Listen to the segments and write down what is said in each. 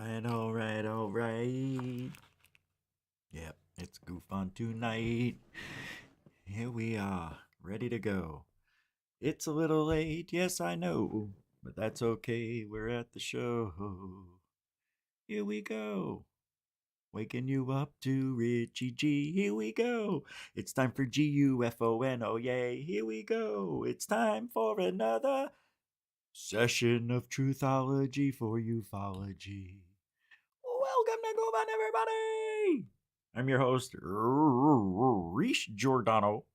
All right. Yep, it's GUFON tonight. Here we are, ready to go. It's a little late, yes, I know, but that's okay. We're at the show. Here we go. Waking you up to Richie G. Here we go. It's time for GUFON. Oh, yay. Here we go. It's time for another session of truthology for ufology. Welcome to GUFON, everybody. I'm your host, Reese Giordano,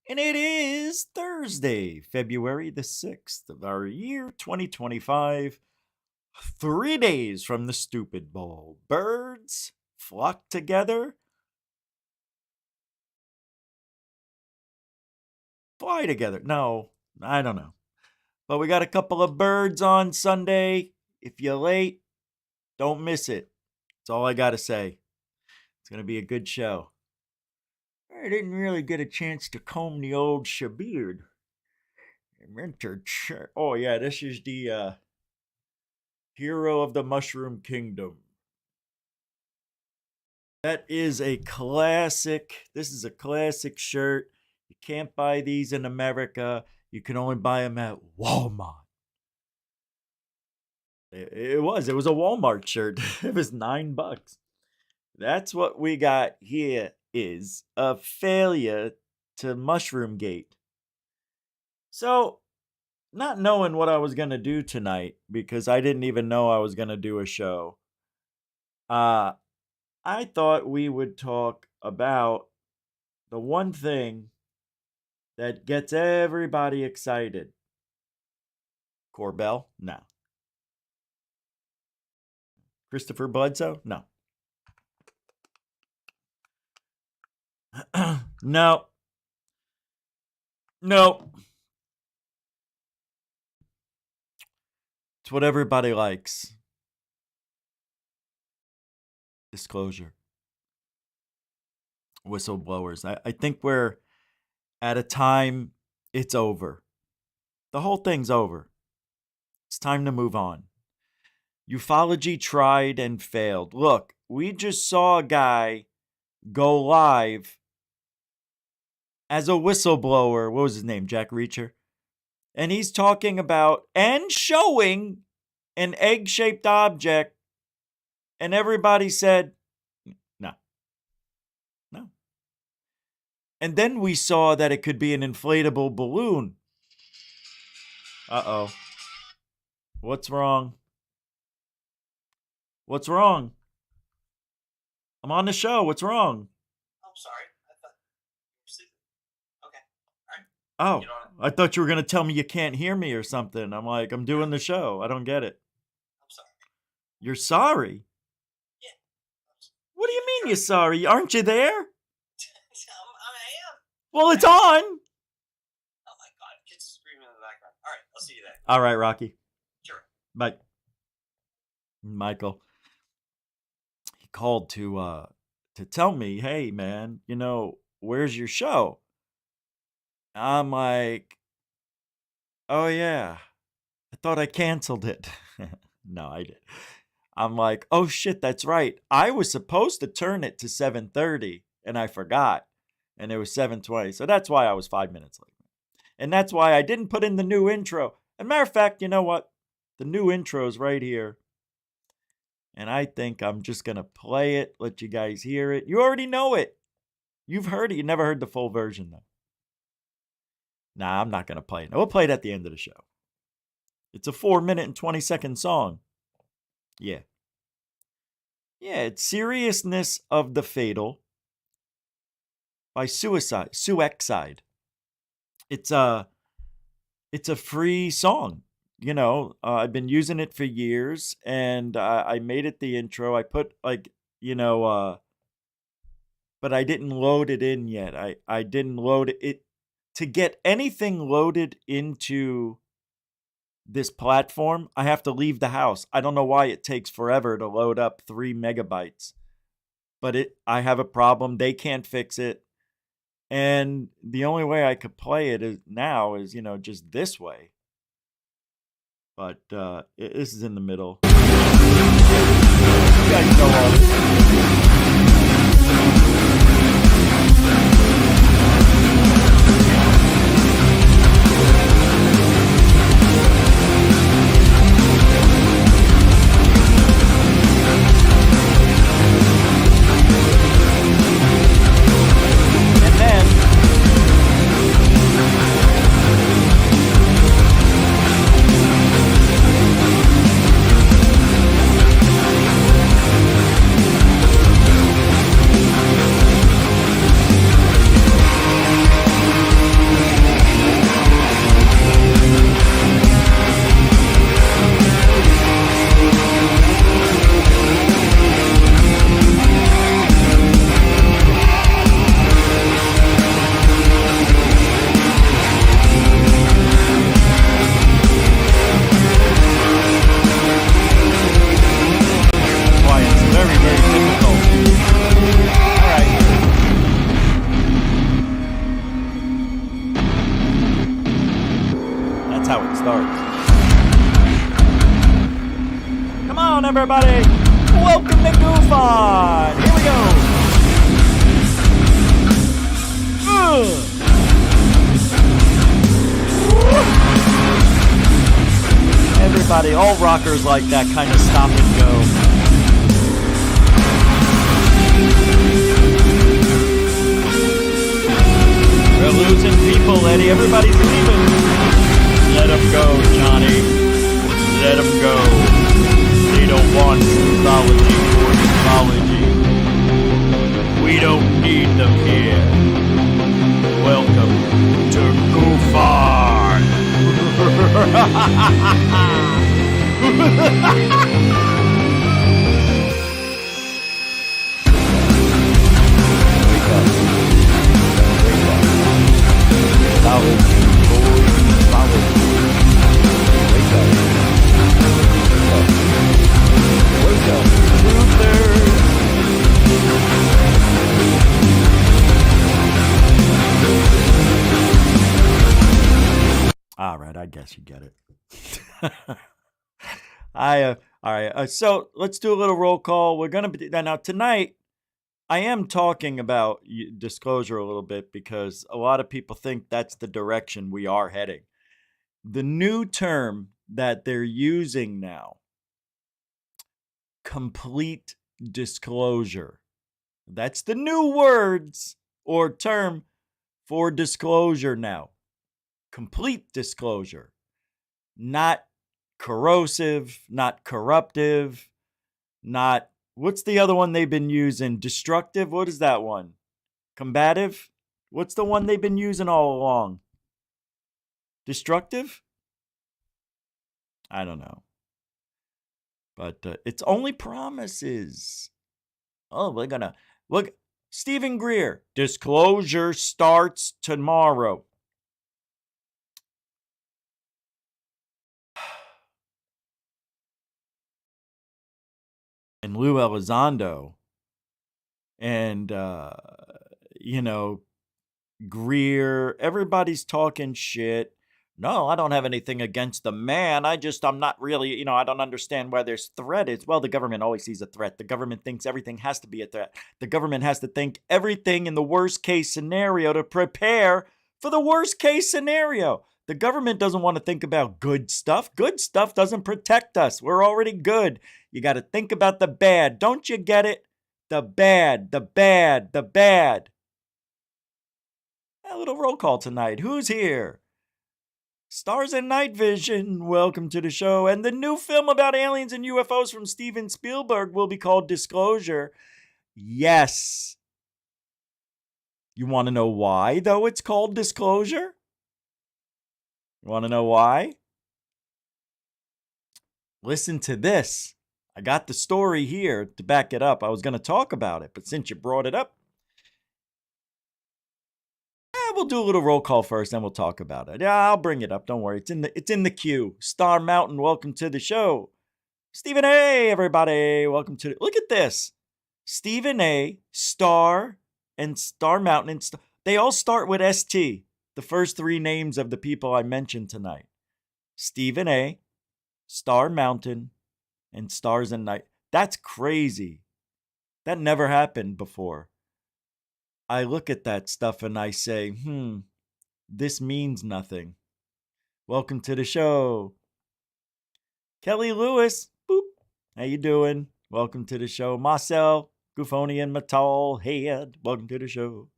and it is Thursday, February the 6th of our year 2025. 3 days from the stupid bowl. Birds flock together. Fly together. No, I don't know. But we got a couple of birds on Sunday. If you're late, don't miss it. That's all I got to say. It's going to be a good show. I didn't really get a chance to comb the old shabeard. Oh, yeah, this is the Hero of the Mushroom Kingdom. That is a classic. This is a classic shirt. You can't buy these in America. You can only buy them at Walmart. It was a Walmart shirt. It was $9. That's what we got here is a failure to Mushroom Gate. So, not knowing what I was going to do tonight, because I didn't even know I was going to do a show, I thought we would talk about the one thing that gets everybody excited. Corbell? No. Christopher Bledsoe? No. No. No. It's what everybody likes. Disclosure. Whistleblowers. I think we're at a time it's over. The whole thing's over. It's time to move on. Ufology tried and failed. Look, we just saw a guy go live as a whistleblower. What was his name? Jack Reacher. And he's talking about and showing an egg-shaped object. And everybody said, no. No. And then we saw that it could be an inflatable balloon. Uh-oh. What's wrong? What's wrong? I'm on the show. What's wrong? I'm sorry. I thought you were sleeping. Okay. All right. Oh, I thought you were going to tell me you can't hear me or something. I'm like, I'm doing the show. I don't get it. I'm sorry. You're sorry? Yeah. What do you mean you're sorry? Aren't you there? I am. Well, it's on. Oh my God. Kids screaming in the background. All right. I'll see you there. All right, Rocky. Sure. Bye. Michael. He called to tell me, hey, man, where's your show? I'm like, oh, yeah. I thought I canceled it. No, I did. I'm like, oh, shit, that's right. I was supposed to turn it to 7:30, and I forgot. And it was 7:20. So that's why I was 5 minutes late. And that's why I didn't put in the new intro. As a matter of fact, you know what? The new intro's right here. And I think I'm just going to play it, let you guys hear it. You already know it. You've heard it. You never heard the full version, though. Nah, I'm not going to play it. We'll play it at the end of the show. It's a 4-minute and 20-second song. Yeah. Yeah, it's Seriousness of the Fatal by Suicide. It's a free song. I've been using it for years, and I made it the intro. I put but I didn't load it in yet. I didn't load it. To get anything loaded into this platform, I have to leave the house. I don't know why it takes forever to load up 3 megabytes, but I have a problem. They can't fix it. And the only way I could play it is just this way. But this is in the middle. You guys know all this. Everybody, welcome to GUFON. Here we go. Everybody, all rockers like that kind of stop and go. We're losing people, Eddie. Everybody's leaving. Let them go, Johnny. Let them go. They don't want ufology or ufology. We don't need them here. Welcome to GUFON. All right, I guess you get it. All right. So let's do a little roll call. We're gonna be now tonight. I am talking about disclosure a little bit because a lot of people think that's the direction we are heading. The new term that they're using now, complete disclosure. That's the new words or term for disclosure now. Complete disclosure. Not corrosive, not corruptive, not, what's the other one they've been using? Destructive? What is that one? Combative? What's the one they've been using all along? Destructive? I don't know. But it's only promises. Oh, we're gonna look. Stephen Greer, disclosure starts tomorrow. And Lou Elizondo and, Greer, everybody's talking shit. No, I don't have anything against the man. I'm not really, I don't understand why there's threat is. Well, the government always sees a threat. The government thinks everything has to be a threat. The government has to think everything in the worst case scenario to prepare for the worst case scenario. The government doesn't want to think about good stuff. Good stuff doesn't protect us. We're already good. You got to think about the bad. Don't you get it? The bad, the bad, the bad. A little roll call tonight. Who's here? Stars and Night Vision, welcome to the show. And the new film about aliens and UFOs from Steven Spielberg will be called Disclosure. Yes. You want to know why, though, it's called Disclosure? You want to know why? Listen to this. I got the story here to back it up. I was going to talk about it, but since you brought it up, we'll do a little roll call first, then we'll talk about it. Yeah, I'll bring it up. Don't worry. It's in the queue. Star Mountain, welcome to the show. Stephen A, everybody, welcome to look at this. Stephen A, Star, and Star Mountain. And they all start with ST, the first three names of the people I mentioned tonight. Stephen A, Star Mountain, and Stars and Night. That's crazy. That never happened before. I look at that stuff and I say, this means nothing. Welcome to the show. Kelly Lewis, boop. How you doing? Welcome to the show. Marcel, Gufonian Metal Head, welcome to the show.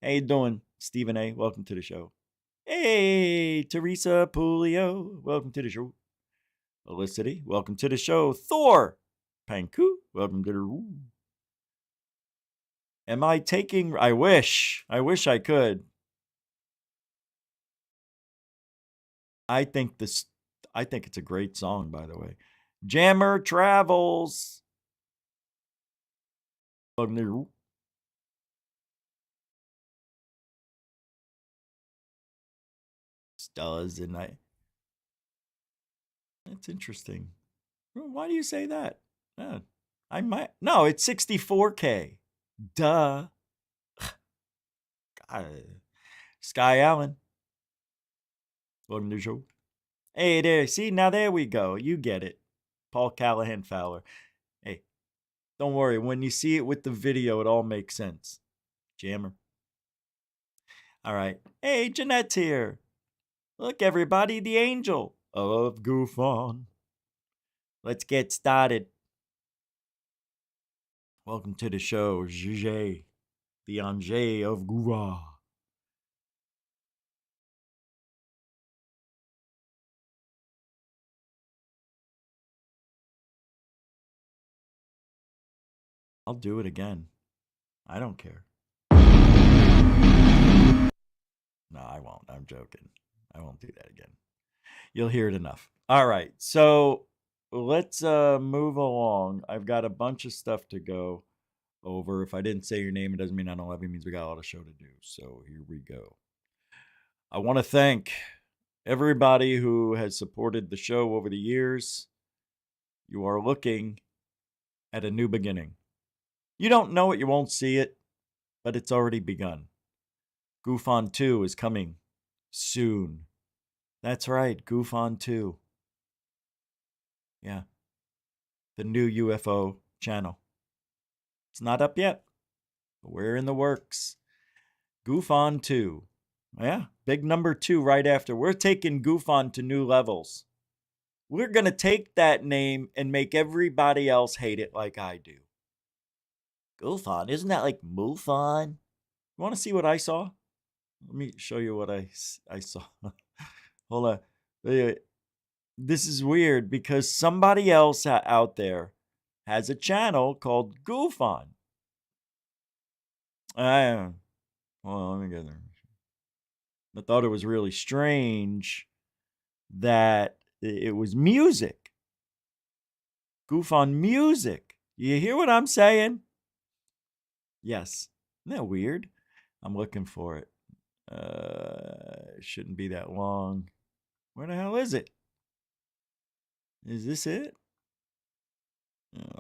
How you doing? Stephen A., welcome to the show. Hey, Teresa Pulio, welcome to the show. Felicity, welcome to the show. Thor, Panku, welcome to the room. Am I taking... I wish I could. I think it's a great song, by the way. Jammer Travels. Welcome to the room. Does and I... That's interesting. Why do you say that? I might... No, it's 64K. Duh. God. Sky Allen. Welcome to the show. Hey there. See, now there we go. You get it. Paul Callahan Fowler. Hey, don't worry. When you see it with the video, it all makes sense. Jammer. All right. Hey, Jeanette's here. Look, everybody, the angel of GUFON. Let's get started. Welcome to the show, Jije, the Angers of GUFON. I'll do it again. I don't care. No, I won't. I'm joking. I won't do that again. You'll hear it enough. All right. So let's move along. I've got a bunch of stuff to go over. If I didn't say your name, it doesn't mean I don't love you. It means we got a lot of show to do. So here we go. I want to thank everybody who has supported the show over the years. You are looking at a new beginning. You don't know it, you won't see it, but it's already begun. GUFON 2 is coming soon. That's right, GUFON 2. Yeah. The new UFO channel. It's not up yet, but we're in the works. GUFON 2. Yeah, big number 2 right after. We're taking GUFON to new levels. We're going to take that name and make everybody else hate it like I do. GUFON, isn't that like MUFON? You want to see what I saw? Let me show you what I saw. Hold on. This is weird because somebody else out there has a channel called GUFON. Well, let me get there. I thought it was really strange that it was music. GUFON music. You hear what I'm saying? Yes. Isn't that weird? I'm looking for it. It shouldn't be that long. Where the hell is it? Is this it?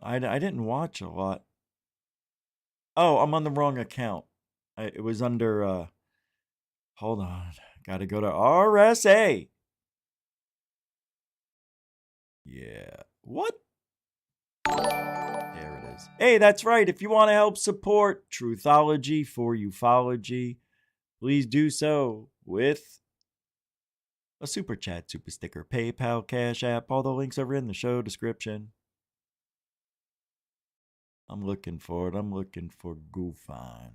I didn't watch a lot. Oh, I'm on the wrong account. It was under... hold on. Got to go to RSA. Yeah. What? There it is. Hey, that's right. If you want to help support Truthology for ufology, please do so with a super chat, super sticker, PayPal, Cash App. All the links are in the show description. I'm looking for it. I'm looking for GUFON.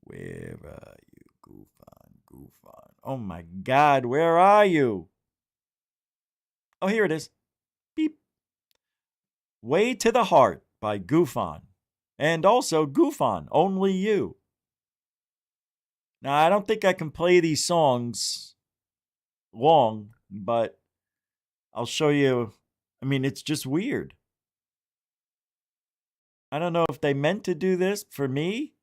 Where are you, GUFON? Oh my God, where are you? Oh, here it is. Beep. Way to the Heart by GUFON. And also GUFON, Only You. Now, I don't think I can play these songs long, but I'll show you. I mean, it's just weird. I don't know if they meant to do this for me,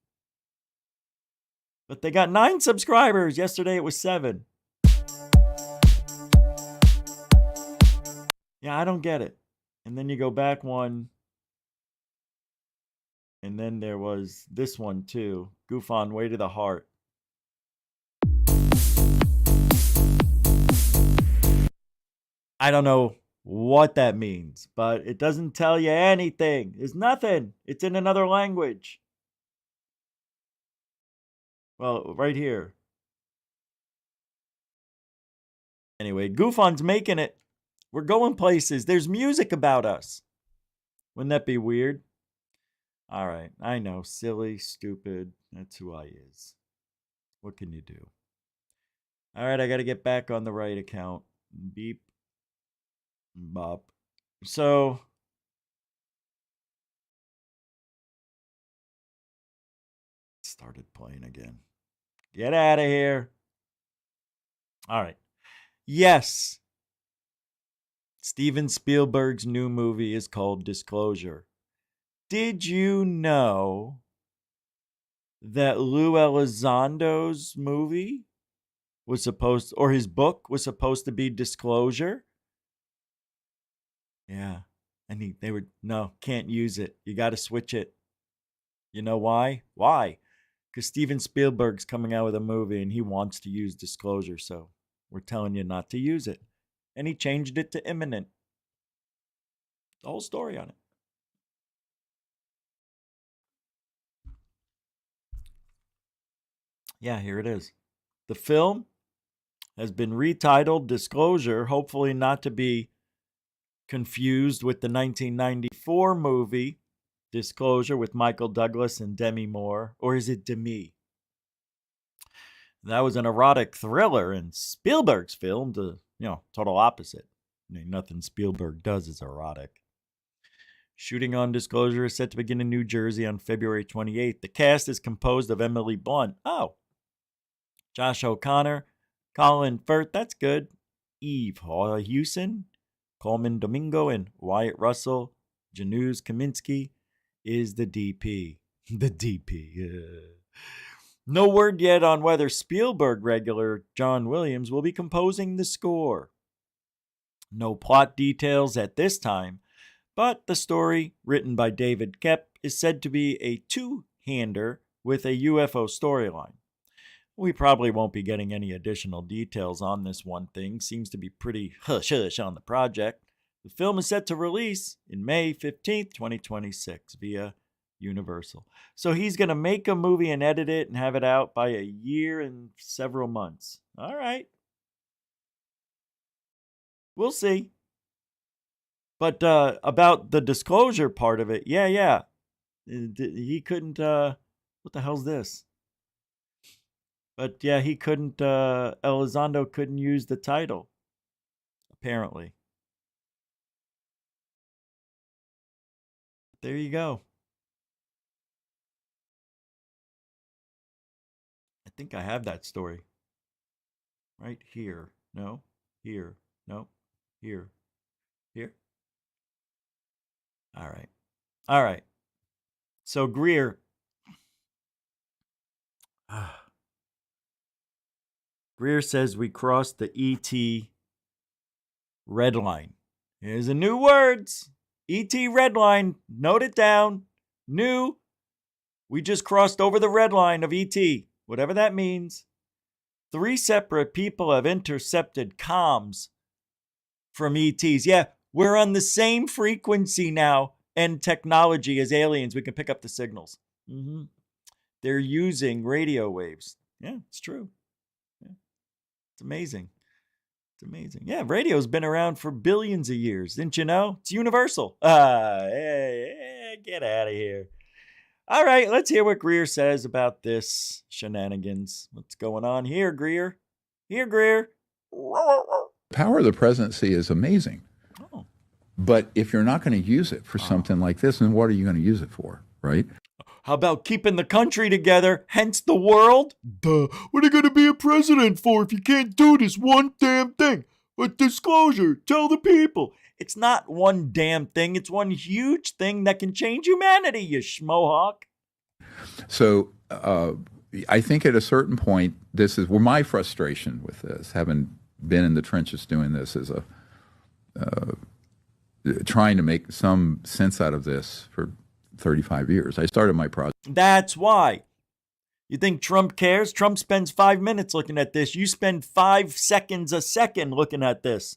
but they got 9 subscribers. Yesterday it was 7. Yeah, I don't get it. And then you go back one. And then there was this one too. GUFON, Way to the Heart. I don't know what that means, but it doesn't tell you anything. There's nothing. It's in another language. Well, right here. Anyway, GUFON's making it. We're going places. There's music about us. Wouldn't that be weird? All right, I know. Silly, stupid. That's who I is. What can you do? All right, I got to get back on the right account. Beep. Bop. So, started playing again. Get out of here. All right. Yes. Steven Spielberg's new movie is called Disclosure. Did you know that Lou Elizondo's movie was supposed, or his book was supposed to be Disclosure? Yeah. And they were, no, can't use it. You got to switch it. You know why? Why? Because Steven Spielberg's coming out with a movie and he wants to use Disclosure. So we're telling you not to use it. And he changed it to Imminent. The whole story on it. Yeah, here it is. The film has been retitled Disclosure, hopefully not to be confused with the 1994 movie Disclosure with Michael Douglas and Demi Moore. Or is it Demi? That was an erotic thriller, and Spielberg's film, total opposite. Nothing Spielberg does is erotic. Shooting on Disclosure is set to begin in New Jersey on February 28th. The cast is composed of Emily Blunt. Oh. Josh O'Connor, Colin Firth, that's good. Eve Hewson, Coleman Domingo, and Wyatt Russell. Janusz Kaminski is the DP. The DP. No word yet on whether Spielberg regular John Williams will be composing the score. No plot details at this time, but the story, written by David Koepp, is said to be a two-hander with a UFO storyline. We probably won't be getting any additional details on this one thing. Seems to be pretty hush-hush on the project. The film is set to release in May 15th, 2026 via Universal. So he's going to make a movie and edit it and have it out by a year and several months. All right. We'll see. But about the Disclosure part of it, yeah. He couldn't, what the hell's this? But yeah, he couldn't, Elizondo couldn't use the title, apparently. There you go. I think I have that story. Right here. No. Here. No. Here. Here. All right. All right. So Greer. Greer says we crossed the ET red line. Here's a new words. ET red line. Note it down. New. We just crossed over the red line of ET. Whatever that means. 3 separate people have intercepted comms from ETs. Yeah, we're on the same frequency now and technology as aliens. We can pick up the signals. They're using radio waves. Yeah, it's true. Yeah. It's amazing. It's amazing. Yeah, radio's been around for billions of years. Didn't you know? It's universal. Hey, get out of here. All right, let's hear what Greer says about this shenanigans. What's going on here, Greer? Here, Greer. Power of the presidency is amazing. Oh. But if you're not going to use it for something like this, then what are you going to use it for, right? How about keeping the country together, hence the world? Duh. What are you going to be a president for if you can't do this one damn thing? A disclosure. Tell the people. It's not one damn thing. It's one huge thing that can change humanity, you schmohawk. So I think at a certain point, this is where my frustration with this, having been in the trenches doing this as a trying to make some sense out of this for 35 years. I started my project. That's why. You think Trump cares? Trump spends 5 minutes looking at this. You spend 5 seconds a second looking at this.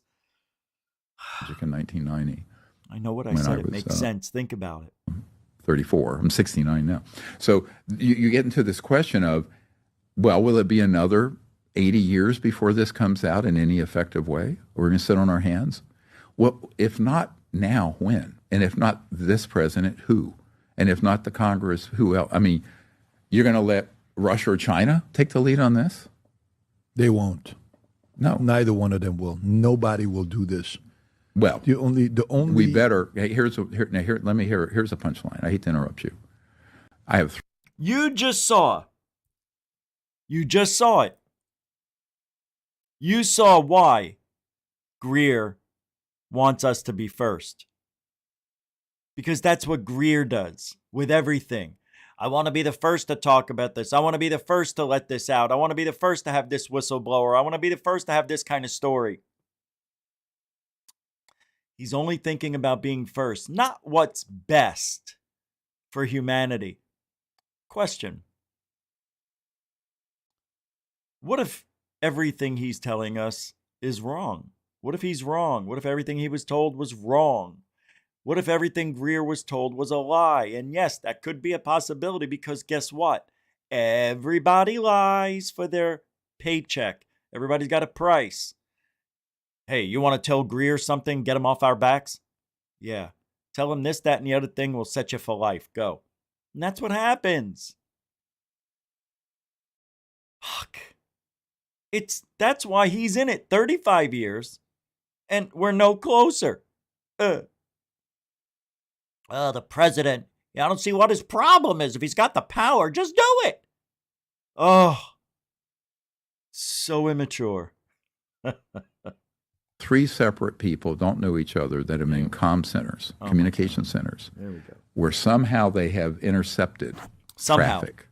in 1990 I know what I when said. I It was makes sense. Think about it. 34. I'm 69 now. So you get into this question of, well, will it be another 80 years before this comes out in any effective way? We're going to sit on our hands? Well, if not now, when? And if not this president, who? And if not the Congress, who else? I mean, you're going to let Russia or China take the lead on this? They won't. No. Neither one of them will. Nobody will do this. Well, The only we better. Hey, here's a punchline. I hate to interrupt you. I have You just saw. You just saw it. You saw why Greer wants us to be first. Because that's what Greer does with everything. I want to be the first to talk about this. I want to be the first to let this out. I want to be the first to have this whistleblower. I want to be the first to have this kind of story. He's only thinking about being first, not what's best for humanity. Question. What if everything he's telling us is wrong? What if he's wrong? What if everything he was told was wrong? What if everything Greer was told was a lie? And yes, that could be a possibility because guess what? Everybody lies for their paycheck. Everybody's got a price. Hey, you want to tell Greer something, get him off our backs? Yeah. Tell him this, that, and the other thing will set you for life. Go. And that's what happens. Fuck. That's why he's in it 35 years and we're no closer. The president. Yeah, I don't see what his problem is. If he's got the power, just do it. Oh, so immature. three separate people don't know each other that have been in comm centers, communication centers, There we go. where somehow they have intercepted Somehow. traffic.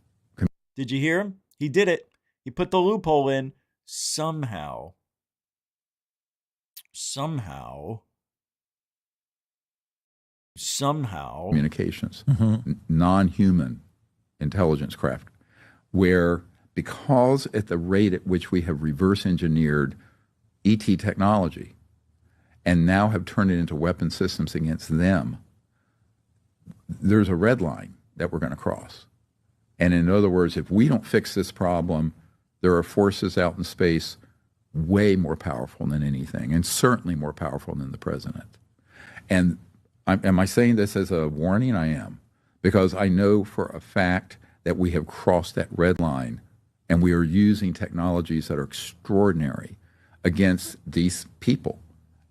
Did you hear him? He did it. He put the loophole in. Somehow. Communications, non-human intelligence craft, where because at the rate at which we have reverse engineered ET technology and now have turned it into weapon systems against them, there's a red line that we're going to cross. And in other words, if we don't fix this problem, there are forces out in space way more powerful than anything, and certainly more powerful than the president. And am I saying this as a warning? I am, because I know for a fact that we have crossed that red line, and we are using technologies that are extraordinary against these people.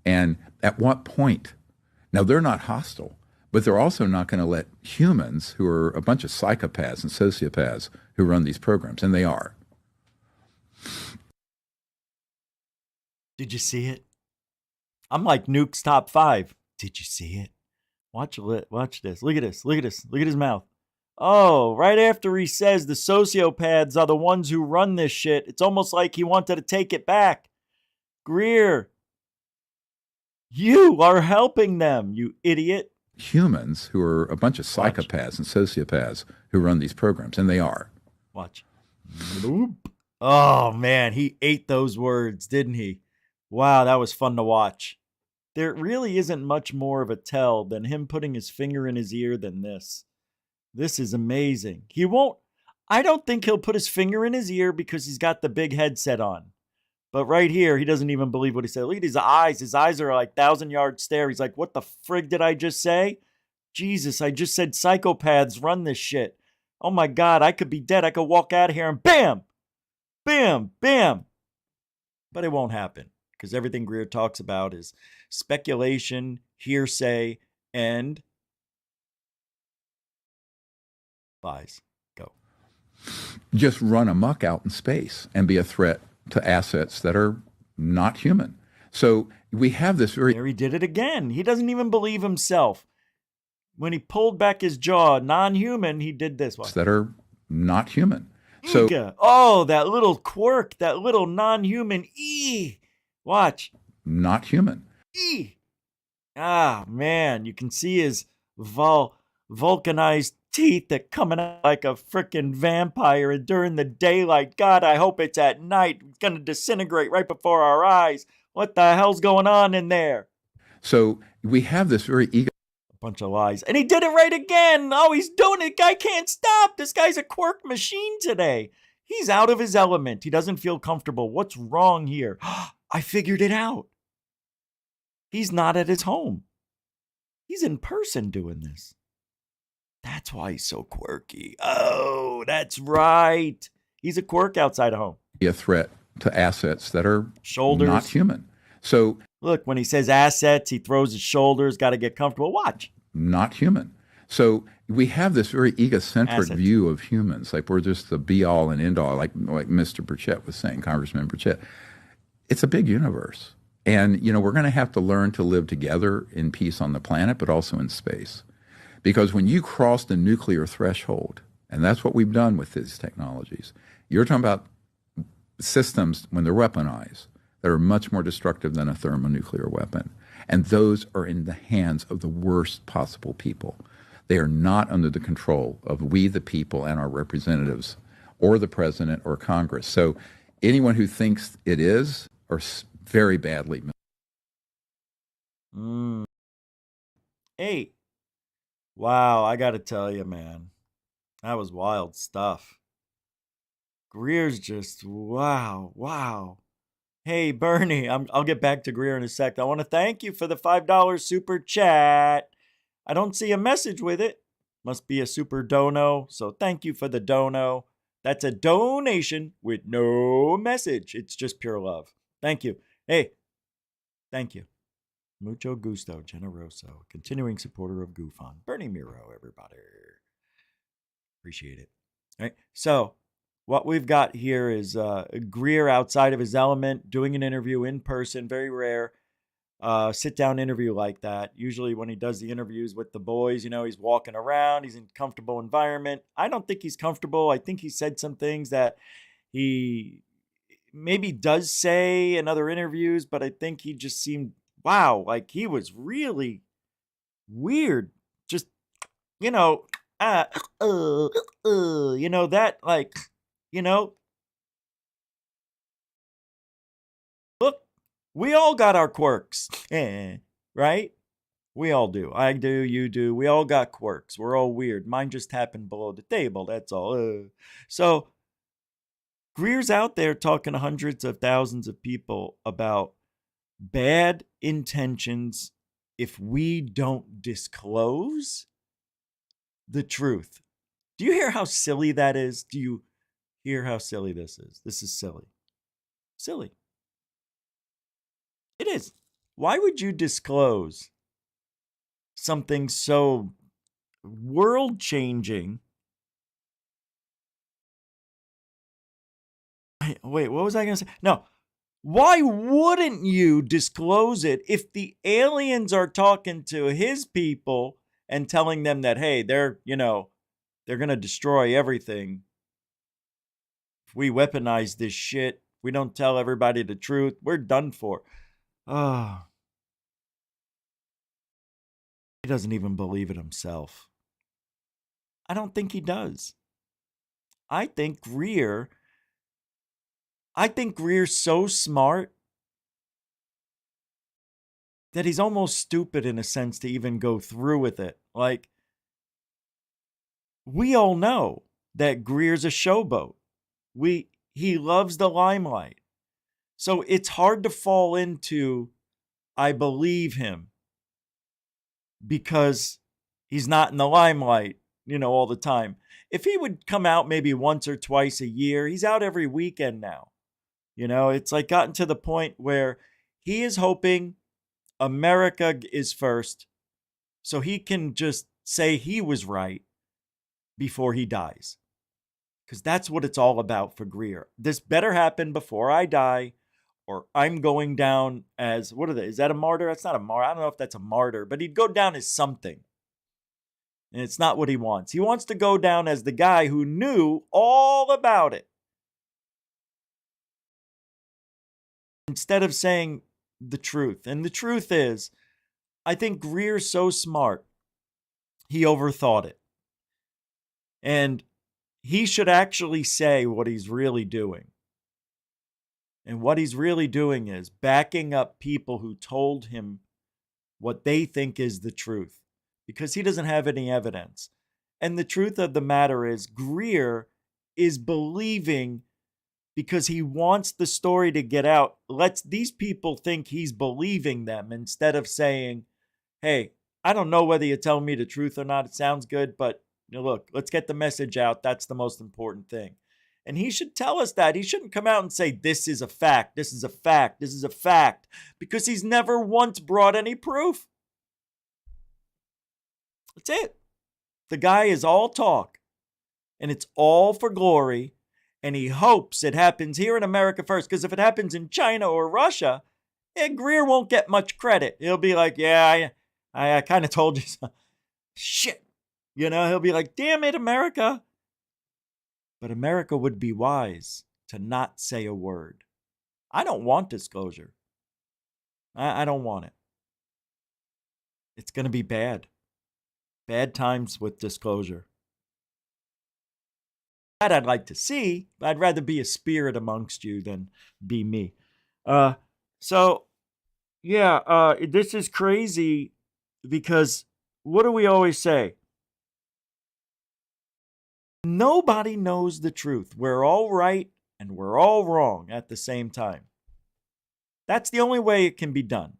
And at what point? Now, they're not hostile, but they're also not going to let humans, who are a bunch of psychopaths and sociopaths who run these programs, and they are. Did you see it? I'm like Nuke's top 5. Did you see it? Watch this. Look at this. Look at this. Look at his mouth. Oh, right after he says the sociopaths are the ones who run this shit, it's almost like he wanted to take it back. Greer, you are helping them, you idiot. Humans, who are a bunch of psychopaths and sociopaths who run these programs, and they are. Watch. Oh, man, he ate those words, didn't he? Wow, that was fun to watch. There really isn't much more of a tell than him putting his finger in his ear than this. This is amazing. I don't think he'll put his finger in his ear because he's got the big headset on. But right here, he doesn't even believe what he said. Look at his eyes. His eyes are like 1,000-yard stare. He's like, what the frig did I just say? Jesus, I just said psychopaths run this shit. Oh my God, I could be dead. I could walk out of here and bam, bam, bam. But it won't happen because everything Greer talks about is speculation, hearsay, and lies. Go. Just run amok out in space and be a threat to assets that are not human. So we have this very... There he did it again. He doesn't even believe himself. When he pulled back his jaw, non-human, he did this one. That are not human. So, oh, that little quirk, that little non-human. Watch. Not human. Ah, man, you can see his vulcanized teeth that coming out like a freaking vampire during the daylight. God, I hope it's at night. It's going to disintegrate right before our eyes. What the hell's going on in there? So we have this very ego. A bunch of lies. And he did it right again. Oh, he's doing it. Guy can't stop. This guy's a quirk machine today. He's out of his element. He doesn't feel comfortable. What's wrong here? I figured it out. He's not at his home. He's in person doing this. That's why he's so quirky. Oh, that's right. He's a quirk outside of home. A threat to assets that are Shoulders. not human. So look, when he says assets, he throws his shoulders, got to get comfortable. Watch. Not human. So we have this very egocentric view of humans, like we're just the be-all and end-all, like Mr. Burchett was saying, Congressman Burchett. It's a big universe. And, we're going to have to learn to live together in peace on the planet, but also in space. Because when you cross the nuclear threshold, and that's what we've done with these technologies, you're talking about systems, when they're weaponized, that are much more destructive than a thermonuclear weapon. And those are in the hands of the worst possible people. They are not under the control of we, the people, and our representatives, or the president or Congress. So anyone who thinks it is are very badly. Hey, wow, I got to tell you, man, that was wild stuff. Greer's just, wow. Hey, Bernie, I'll get back to Greer in a sec. I want to thank you for the $5 super chat. I don't see a message with it. Must be a super dono. So thank you for the dono. That's a donation with no message. It's just pure love. Thank you. Hey, thank you. Mucho gusto, generoso. Continuing supporter of GUFON. Bernie Miro, everybody. Appreciate it. All right. So what we've got here is Greer outside of his element, doing an interview in person, very rare. Sit-down interview like that. Usually when he does the interviews with the boys, he's walking around. He's in a comfortable environment. I don't think he's comfortable. I think he said some things that he maybe does say in other interviews, but I think he just seemed, like he was really weird. Just, that, like, look, we all got our quirks, right? We all do. I do, you do. We all got quirks. We're all weird. Mine just happened below the table. That's all. So Greer's out there talking to hundreds of thousands of people about bad intentions if we don't disclose the truth. Do you hear how silly that is? Do you hear how silly this is? This is silly. Silly. It is. Why would you disclose something so world-changing? Wait, what was I going to say? No. Why wouldn't you disclose it if the aliens are talking to his people and telling them that, hey, they're going to destroy everything? If we weaponize this shit, we don't tell everybody the truth, we're done for. Oh. He doesn't even believe it himself. I don't think he does. I think Greer's so smart that he's almost stupid in a sense to even go through with it. Like, we all know that Greer's a showboat. He loves the limelight. So it's hard to fall into, I believe him, because he's not in the limelight, all the time. If he would come out maybe once or twice a year, he's out every weekend now. It's like gotten to the point where he is hoping America is first so he can just say he was right before he dies. Because that's what it's all about for Greer. This better happen before I die, or I'm going down as, what are they? Is that a martyr? That's not a martyr. I don't know if that's a martyr, but he'd go down as something. And it's not what he wants. He wants to go down as the guy who knew all about it, instead of saying the truth. And the truth is, I think Greer's so smart, he overthought it. And he should actually say what he's really doing. And what he's really doing is backing up people who told him what they think is the truth because he doesn't have any evidence. And the truth of the matter is, Greer is believing because he wants the story to get out, lets these people think he's believing them instead of saying, hey, I don't know whether you're telling me the truth or not. It sounds good, but look, let's get the message out. That's the most important thing. And he should tell us that. He shouldn't come out and say, this is a fact, this is a fact, this is a fact, because he's never once brought any proof. That's it. The guy is all talk, and it's all for glory, and he hopes it happens here in America first, because if it happens in China or Russia, Greer won't get much credit. He'll be like, yeah, I kind of told you so. Shit. He'll be like, damn it, America. But America would be wise to not say a word. I don't want disclosure. I don't want it. It's going to be bad. Bad times with disclosure. That I'd like to see, but I'd rather be a spirit amongst you than be me. So, yeah, this is crazy because what do we always say? Nobody knows the truth. We're all right and we're all wrong at the same time. That's the only way it can be done.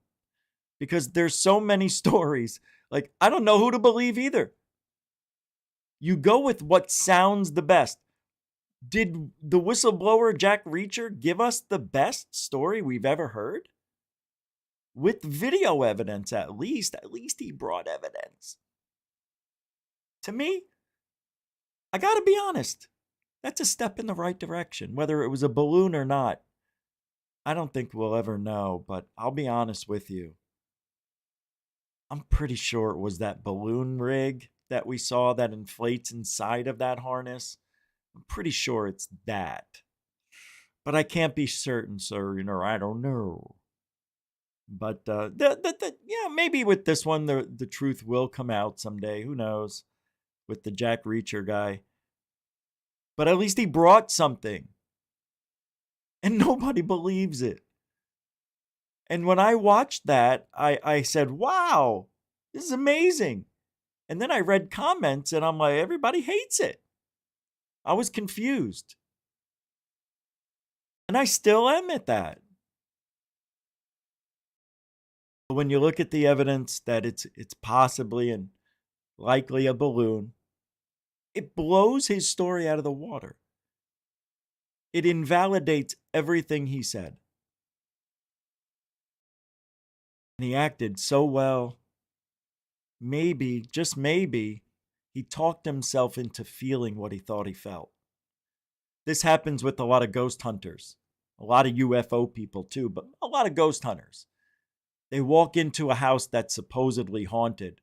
Because there's so many stories. Like, I don't know who to believe either. You go with what sounds the best. Did the whistleblower Jack Reacher give us the best story we've ever heard? With video evidence, at least. At least he brought evidence. To me, I gotta be honest, that's a step in the right direction. Whether it was a balloon or not, I don't think we'll ever know, but I'll be honest with you. I'm pretty sure it was that balloon rig that we saw that inflates inside of that harness. I'm pretty sure it's that. But I can't be certain, sir. I don't know. But yeah, maybe with this one, the truth will come out someday. Who knows? With the Jack Reacher guy. But at least he brought something. And nobody believes it. And when I watched that, I said, wow, this is amazing. And then I read comments and I'm like, everybody hates it. I was confused. And I still am at that. When you look at the evidence that it's possibly and likely a balloon, it blows his story out of the water. It invalidates everything he said. And he acted so well. Maybe, just maybe, he talked himself into feeling what he thought he felt. This happens with a lot of ghost hunters, a lot of UFO people too, but a lot of ghost hunters. They walk into a house that's supposedly haunted.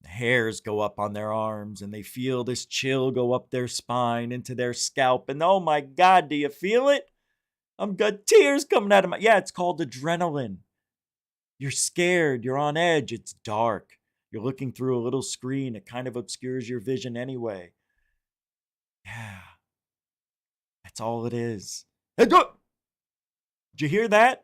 The hairs go up on their arms and they feel this chill go up their spine into their scalp. And oh my God, do you feel it? I've got tears coming out of my... Yeah, it's called adrenaline. You're scared. You're on edge. It's dark. You're looking through a little screen. It kind of obscures your vision anyway. Yeah. That's all it is. Hey, did you hear that?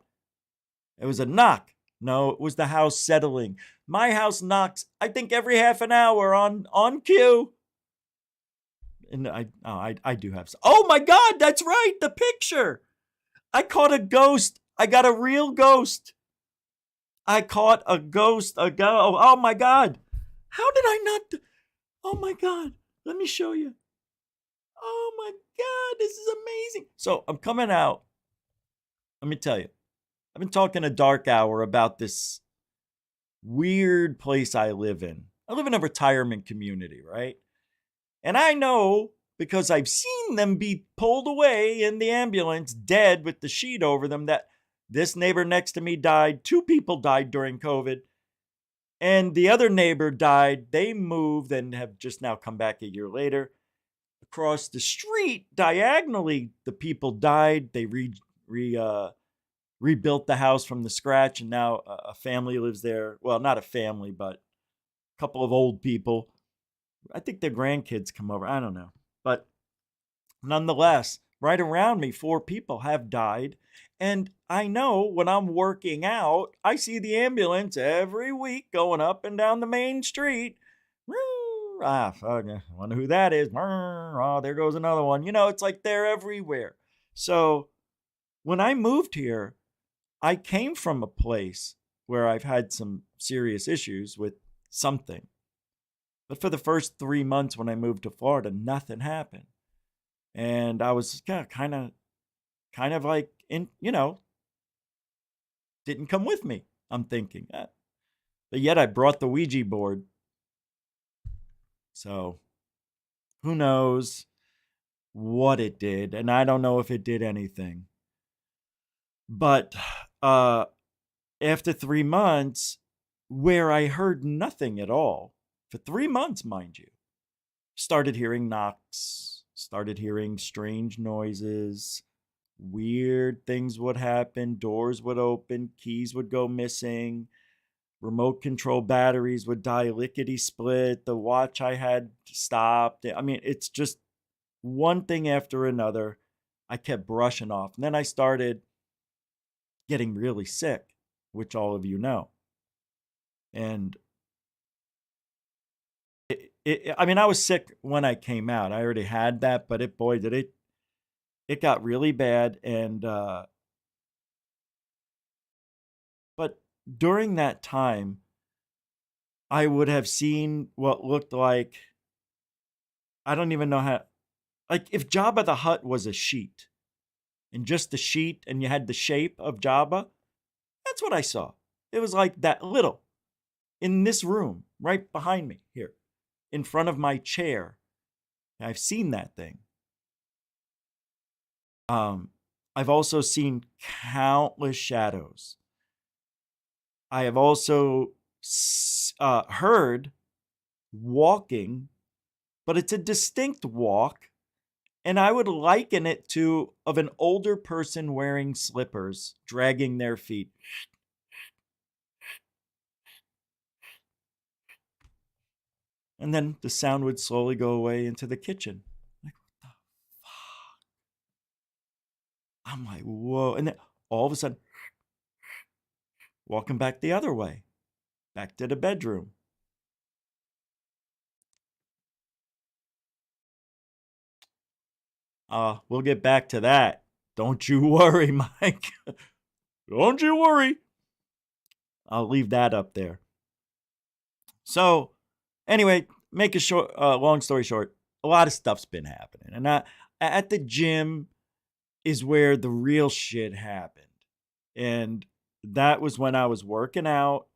It was a knock. No, it was the house settling. My house knocks, I think, every half an hour on cue. And I do have... Oh my God, that's right, the picture. I caught a ghost. I got a real ghost. I caught a ghost. Oh my God. How did I not... Oh my God. Let me show you. Oh my God, this is amazing. So I'm coming out. Let me tell you. I've been talking a dark hour about this weird place I live in. I live in a retirement community, right? And I know because I've seen them be pulled away in the ambulance, dead with the sheet over them, that this neighbor next to me died. 2 people died during COVID. And the other neighbor died. They moved and have just now come back a year later. Across the street, diagonally, the people died. They rebuilt the house from the scratch, and now a family lives there. Well, not a family, but a couple of old people. I think their grandkids come over. I don't know. But nonetheless, right around me, 4 people have died. And I know when I'm working out, I see the ambulance every week going up and down the main street. Fuck, I wonder who that is. Oh, there goes another one. It's like they're everywhere. So when I moved here, I came from a place where I've had some serious issues with something. But for the first 3 months when I moved to Florida, nothing happened. And I was kind of like, didn't come with me, I'm thinking. But yet I brought the Ouija board. So who knows what it did. And I don't know if it did anything. But after 3 months, where I heard nothing at all, for 3 months, mind you, started hearing knocks, started hearing strange noises, weird things would happen, doors would open, keys would go missing, remote control batteries would die lickety split, the watch I had stopped. I mean, it's just one thing after another. I kept brushing off. And then I started getting really sick, which all of you know. And I mean, I was sick when I came out. I already had that, but it got really bad. And but during that time, I would have seen what looked like, I don't even know how, like if Jabba the Hutt was a sheet, and just the sheet, and you had the shape of Jabba, that's what I saw. It was like that little, in this room, right behind me here, in front of my chair. I've seen that thing. I've also seen countless shadows. I have also heard walking, but it's a distinct walk, and I would liken it to of an older person wearing slippers, dragging their feet. And then the sound would slowly go away into the kitchen. Like, what the fuck? I'm like, whoa. And then all of a sudden, walking back the other way, back to the bedroom. We'll get back to that. Don't you worry, Mike. Don't you worry. I'll leave that up there. So, anyway, make a long story short, a lot of stuff's been happening. And at the gym is where the real shit happened. And that was when I was working out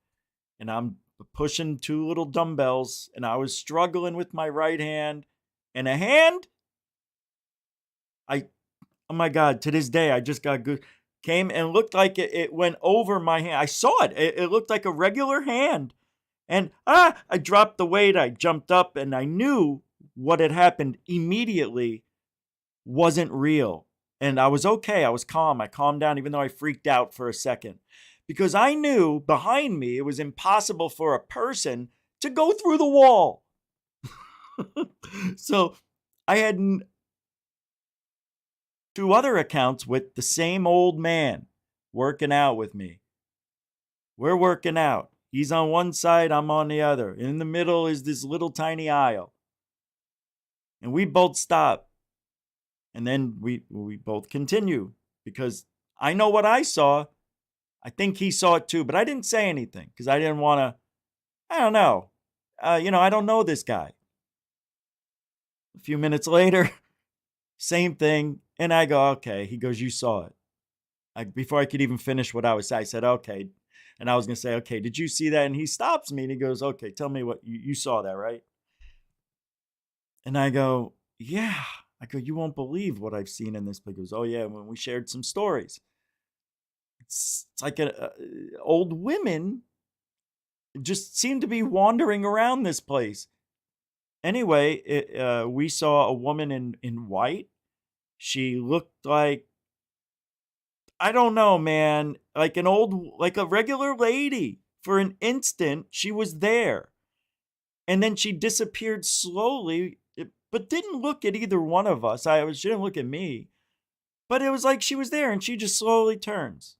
and I'm pushing 2 little dumbbells and I was struggling with my right hand and a hand. Oh my God, to this day, I just got good. Came and looked like it went over my hand. I saw it. It looked like a regular hand. And I dropped the weight. I jumped up and I knew what had happened immediately wasn't real. And I was okay. I was calm. I calmed down even though I freaked out for a second. Because I knew behind me it was impossible for a person to go through the wall. So I had 2 other accounts with the same old man working out with me. We're working out. He's on one side, I'm on the other. In the middle is this little tiny aisle. And we both stop. And then we both continue because I know what I saw. I think he saw it too, but I didn't say anything because I didn't want to, I don't know. I don't know this guy. A few minutes later, same thing. And I go, okay. He goes, you saw it. Before I could even finish what I was saying, I said, okay. And I was going to say, okay, did you see that? And he stops me and he goes, okay, tell me what you saw that, right? And I go, yeah. I go, you won't believe what I've seen in this. He goes, oh yeah, when we shared some stories. It's like old women just seem to be wandering around this place. Anyway, we saw a woman in white. She looked like, I don't know, man, like a regular lady. For an instant, she was there. And then she disappeared slowly, but didn't look at either one of us. She didn't look at me. But it was like she was there and she just slowly turns.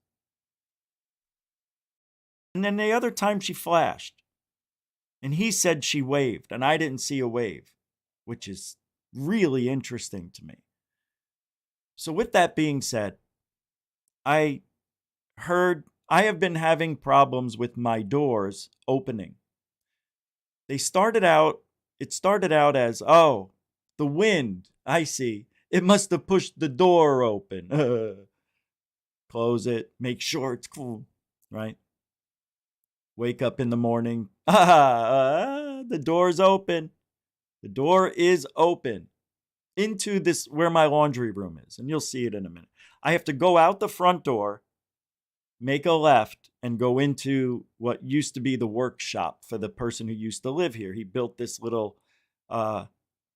And then the other time she flashed. And he said she waved, and I didn't see a wave, which is really interesting to me. So with that being said, I have been having problems with my doors opening. It started out as, oh, the wind, I see. It must have pushed the door open. Close it, make sure it's cool, right? Wake up in the morning. The door's open. The door is open into this, where my laundry room is. And you'll see it in a minute. I have to go out the front door, make a left, and go into what used to be the workshop for the person who used to live here. He built this little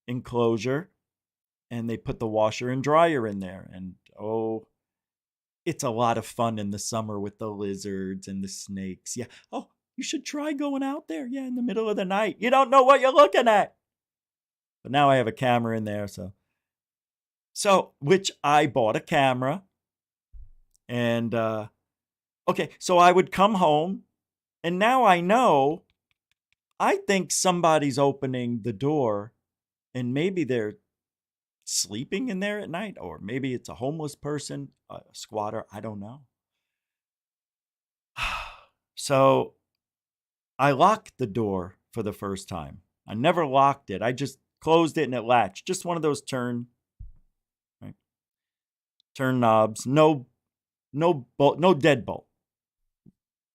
enclosure, and they put the washer and dryer in there. And oh, it's a lot of fun in the summer with the lizards and the snakes. Yeah. Oh, you should try going out there. Yeah, in the middle of the night. You don't know what you're looking at. But now I have a camera in there, so which I bought a camera. And okay, so I would come home, and now I know, I think somebody's opening the door, and maybe they're sleeping in there at night, or maybe it's a homeless person, a squatter, I don't know. So I locked the door for the first time. I never locked it. I just closed it and it latched. Just one of those turn knobs. No bolt, no deadbolt.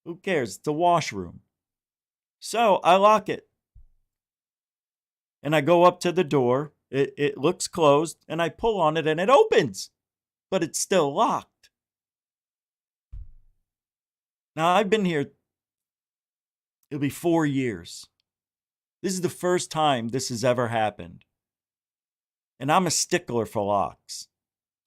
Who cares? It's a washroom. So I lock it. And I go up to the door. It looks closed, and I pull on it and it opens, but it's still locked. Now I've been here, it'll be 4 years. This is the first time this has ever happened. And I'm a stickler for locks.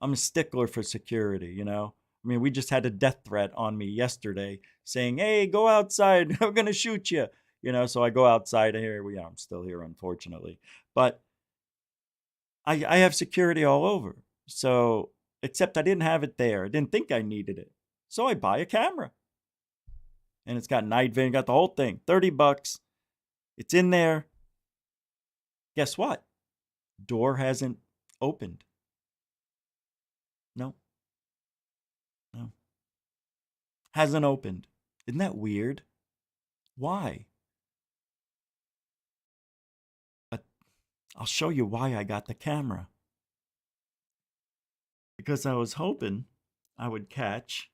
I'm a stickler for security, you know? I mean, we just had a death threat on me yesterday saying, hey, go outside. I'm going to shoot you. You know, so I go outside, and here we are. I'm still here, unfortunately. But I have security all over. So, except I didn't have it there. I didn't think I needed it. So I buy a camera. And it's got night vision, got the whole thing. $30. It's in there. Guess what? Door hasn't opened. No. Hasn't opened. Isn't that weird? Why? I'll show you why I got the camera. Because I was hoping I would catch,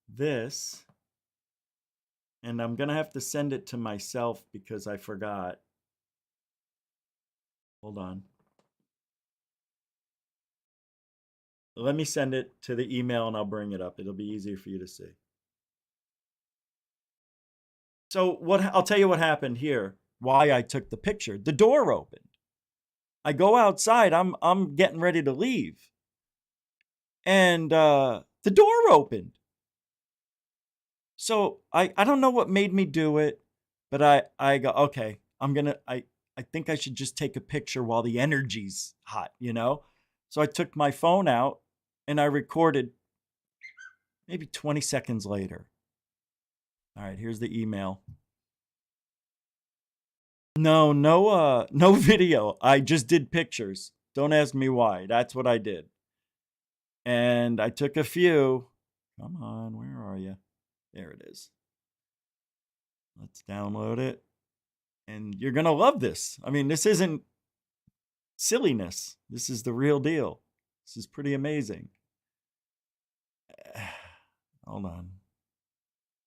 this, and I'm going to have to send it to myself because I forgot. Hold on. Let me send it to the email and I'll bring it up. It'll be easier for you to see. So I'll tell you what happened here, why I took the picture. The door opened. I go outside. I'm getting ready to leave. And the door opened. So I don't know what made me do it, but I go, okay, I think I should just take a picture while the energy's hot, you know? So I took my phone out and I recorded maybe 20 seconds later. All right, here's the email. No video. I just did pictures. Don't ask me why. That's what I did. And I took a few. Come on, where are you? There it is. Let's download it. And you're going to love this. I mean, this isn't silliness. This is the real deal. This is pretty amazing. Hold on.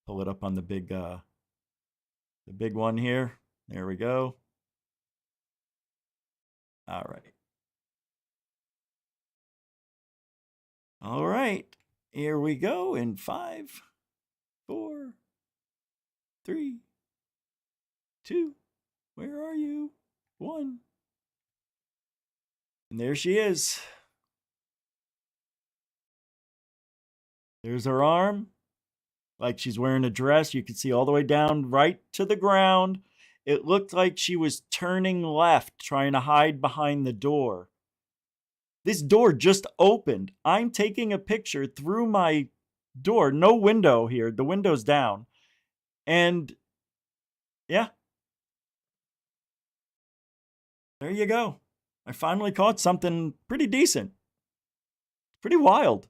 Pull it up on the big one here. There we go. All right. All right. Here we go in 5, 4, 3, 2. Where are you? 1. And there she is. There's her arm. Like she's wearing a dress. You can see all the way down right to the ground. It looked like she was turning left, trying to hide behind the door. This door just opened. I'm taking a picture through my door. No window here. The window's down. And yeah, there you go. I finally caught something pretty decent. Pretty wild.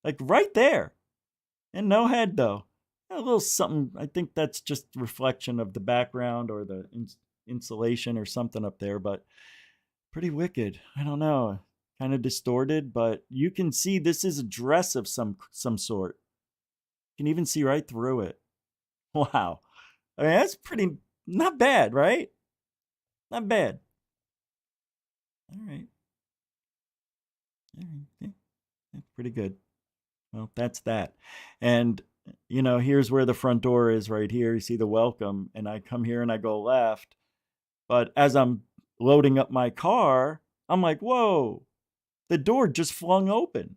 Like right there. And no head, though. A little something. I think that's just reflection of the background or the insulation or something up there, but pretty wicked. I don't know. Kind of distorted, but you can see this is a dress of some sort. You can even see right through it. Wow. I mean, that's pretty, not bad, right? Not bad. All right. All right. Yeah. That's pretty good. Well, that's that. And, here's where the front door is right here. You see the welcome. And I come here and I go left. But as I'm loading up my car, I'm like, whoa, the door just flung open.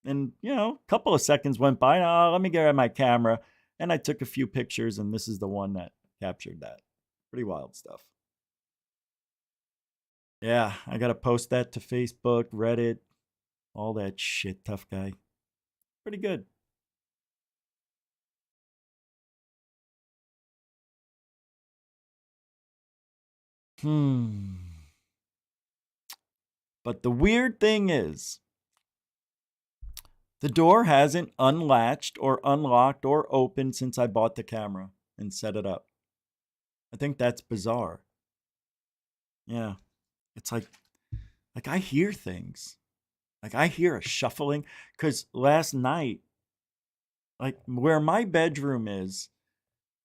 And, a couple of seconds went by. Oh, let me get my camera. And I took a few pictures, and this is the one that captured that. Pretty wild stuff. Yeah, I got to post that to Facebook, Reddit, all that shit, tough guy. Pretty good. But the weird thing is, the door hasn't unlatched or unlocked or opened since I bought the camera and set it up. I think that's bizarre. Yeah. It's like I hear things. Like I hear a shuffling. Because last night, like where my bedroom is,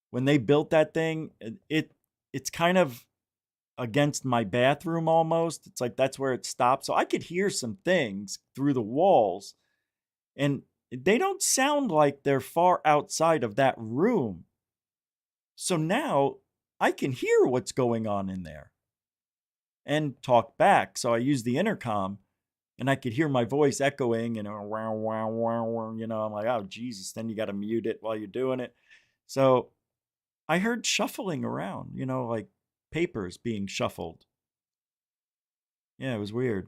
when they built that thing, it's kind of against my bathroom almost. It's like that's where it stops. So I could hear some things through the walls. And they don't sound like they're far outside of that room. So now I can hear what's going on in there and talk back. So I use the intercom and I could hear my voice echoing and wow, wow, wow, wow. I'm like, oh, Jesus. Then you got to mute it while you're doing it. So I heard shuffling around, like papers being shuffled. Yeah, it was weird.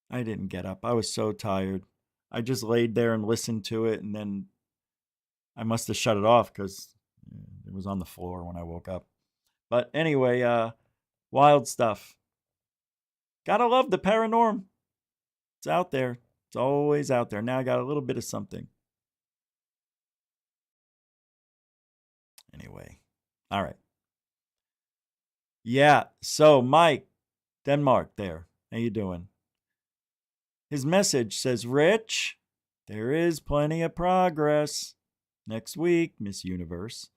I didn't get up. I was so tired. I just laid there and listened to it, and then I must have shut it off because it was on the floor when I woke up. But anyway, wild stuff. Gotta love the paranormal. It's out there. It's always out there. Now I got a little bit of something. Anyway, all right. Yeah, so Mike, Denmark there. How you doing? His message says, Rich, there is plenty of progress. Next week, Miss Universe,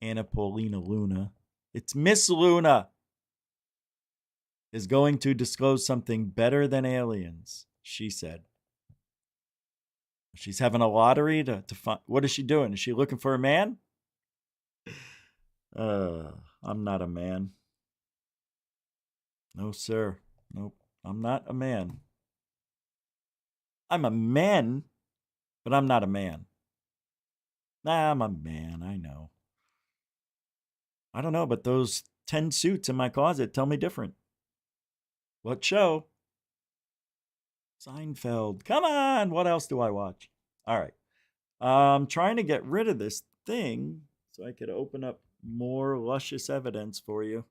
Anna Paulina Luna, it's Miss Luna, is going to disclose something better than aliens, she said. She's having a lottery to find. What is she doing? Is she looking for a man? I'm not a man. No, sir. Nope. I'm not a man. I'm a man, but I'm not a man. Nah, I'm a man. I know. I don't know, but those 10 suits in my closet tell me different. What show? Seinfeld. Come on. What else do I watch? All right. I'm trying to get rid of this thing so I could open up more luscious evidence for you.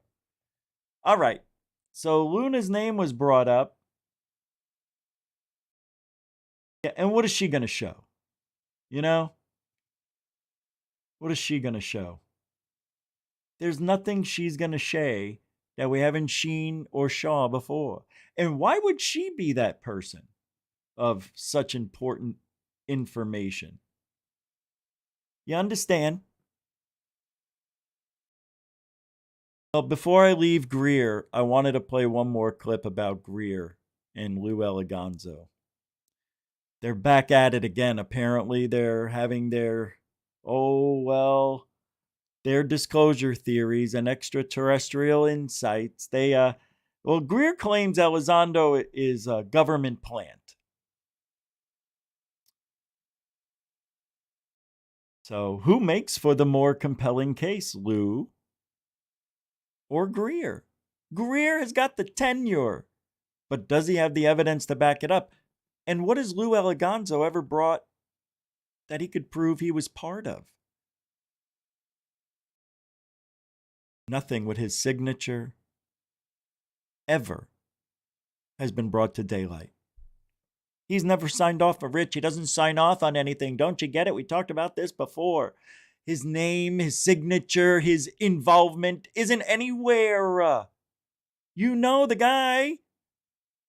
All right. So Luna's name was brought up. Yeah, and what is she going to show? What is she going to show? There's nothing she's going to say that we haven't seen or saw before. And why would she be that person of such important information? You understand? Well, before I leave Greer, I wanted to play one more clip about Greer and Lou Elizondo. They're back at it again. Apparently, they're having their disclosure theories and extraterrestrial insights. Greer claims Elizondo is a government plant. So who makes for the more compelling case, Lou or Greer? Greer has got the tenure. But does he have the evidence to back it up? And what has Lou Elizondo ever brought that he could prove he was part of? Nothing with his signature ever has been brought to daylight. He's never signed off for Rich. He doesn't sign off on anything. Don't you get it? We talked about this before. His name, his signature, his involvement isn't anywhere. You know the guy.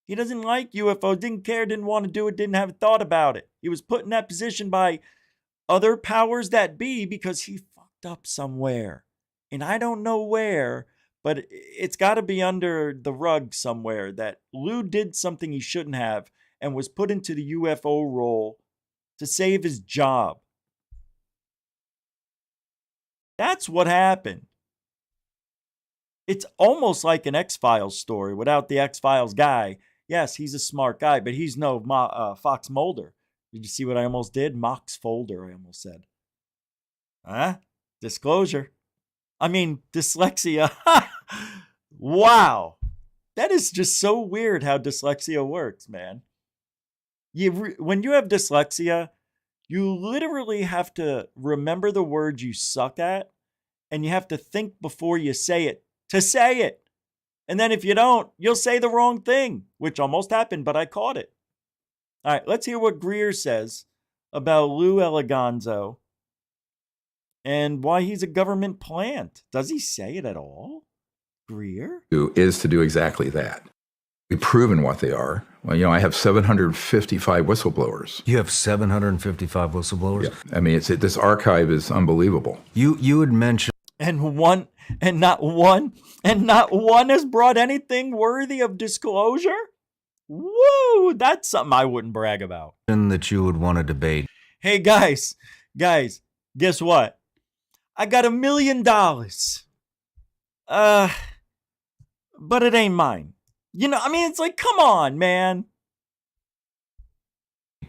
He doesn't like UFOs, didn't care, didn't want to do it, didn't have a thought about it. He was put in that position by other powers that be because he fucked up somewhere. And I don't know where, but it's got to be under the rug somewhere that Lou did something he shouldn't have and was put into the UFO role to save his job. That's what happened. It's almost like an X-Files story without the X-Files guy. Yes, he's a smart guy, but he's no Fox Mulder. Did you see what I almost did? Mox Folder, I almost said. Huh? Disclosure. I mean, dyslexia. Wow. That is just so weird how dyslexia works, man. When you have dyslexia, you literally have to remember the words you suck at, and you have to think before you say it to say it. And then if you don't, you'll say the wrong thing, which almost happened, but I caught it. All right, let's hear what Greer says about Lou Elizondo and why he's a government plant. Does he say it at all? Greer? Is to do exactly that. We've proven what they are. Well, I have 755 whistleblowers. You have 755 whistleblowers? Yeah. I mean, this archive is unbelievable. You had mentioned... And not one has brought anything worthy of disclosure? Woo! That's something I wouldn't brag about. That you would want to debate. Hey, guys, guess what? I got $1 million. But it ain't mine. It's like, come on, man.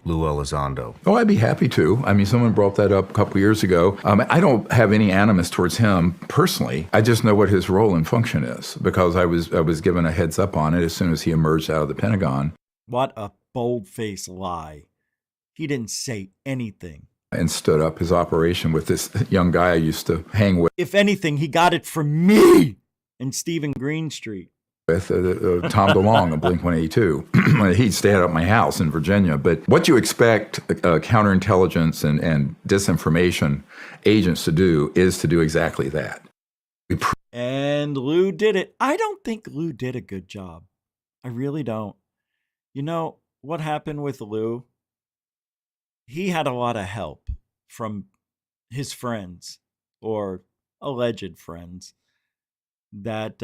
Lou Elizondo. Oh, I'd be happy to. I mean, someone brought that up a couple years ago. I don't have any animus towards him personally. I just know what his role and function is because I was given a heads up on it as soon as he emerged out of the Pentagon. What a bold-faced lie. He didn't say anything. And stood up his operation with this young guy I used to hang with. If anything, he got it from me and Stephen Greenstreet. With Tom DeLonge of Blink-182. He'd stay at my house in Virginia. But what you expect counterintelligence and disinformation agents to do is to do exactly that. And Lou did it. I don't think Lou did a good job. I really don't. You know what happened with Lou? He had a lot of help from his friends or alleged friends that,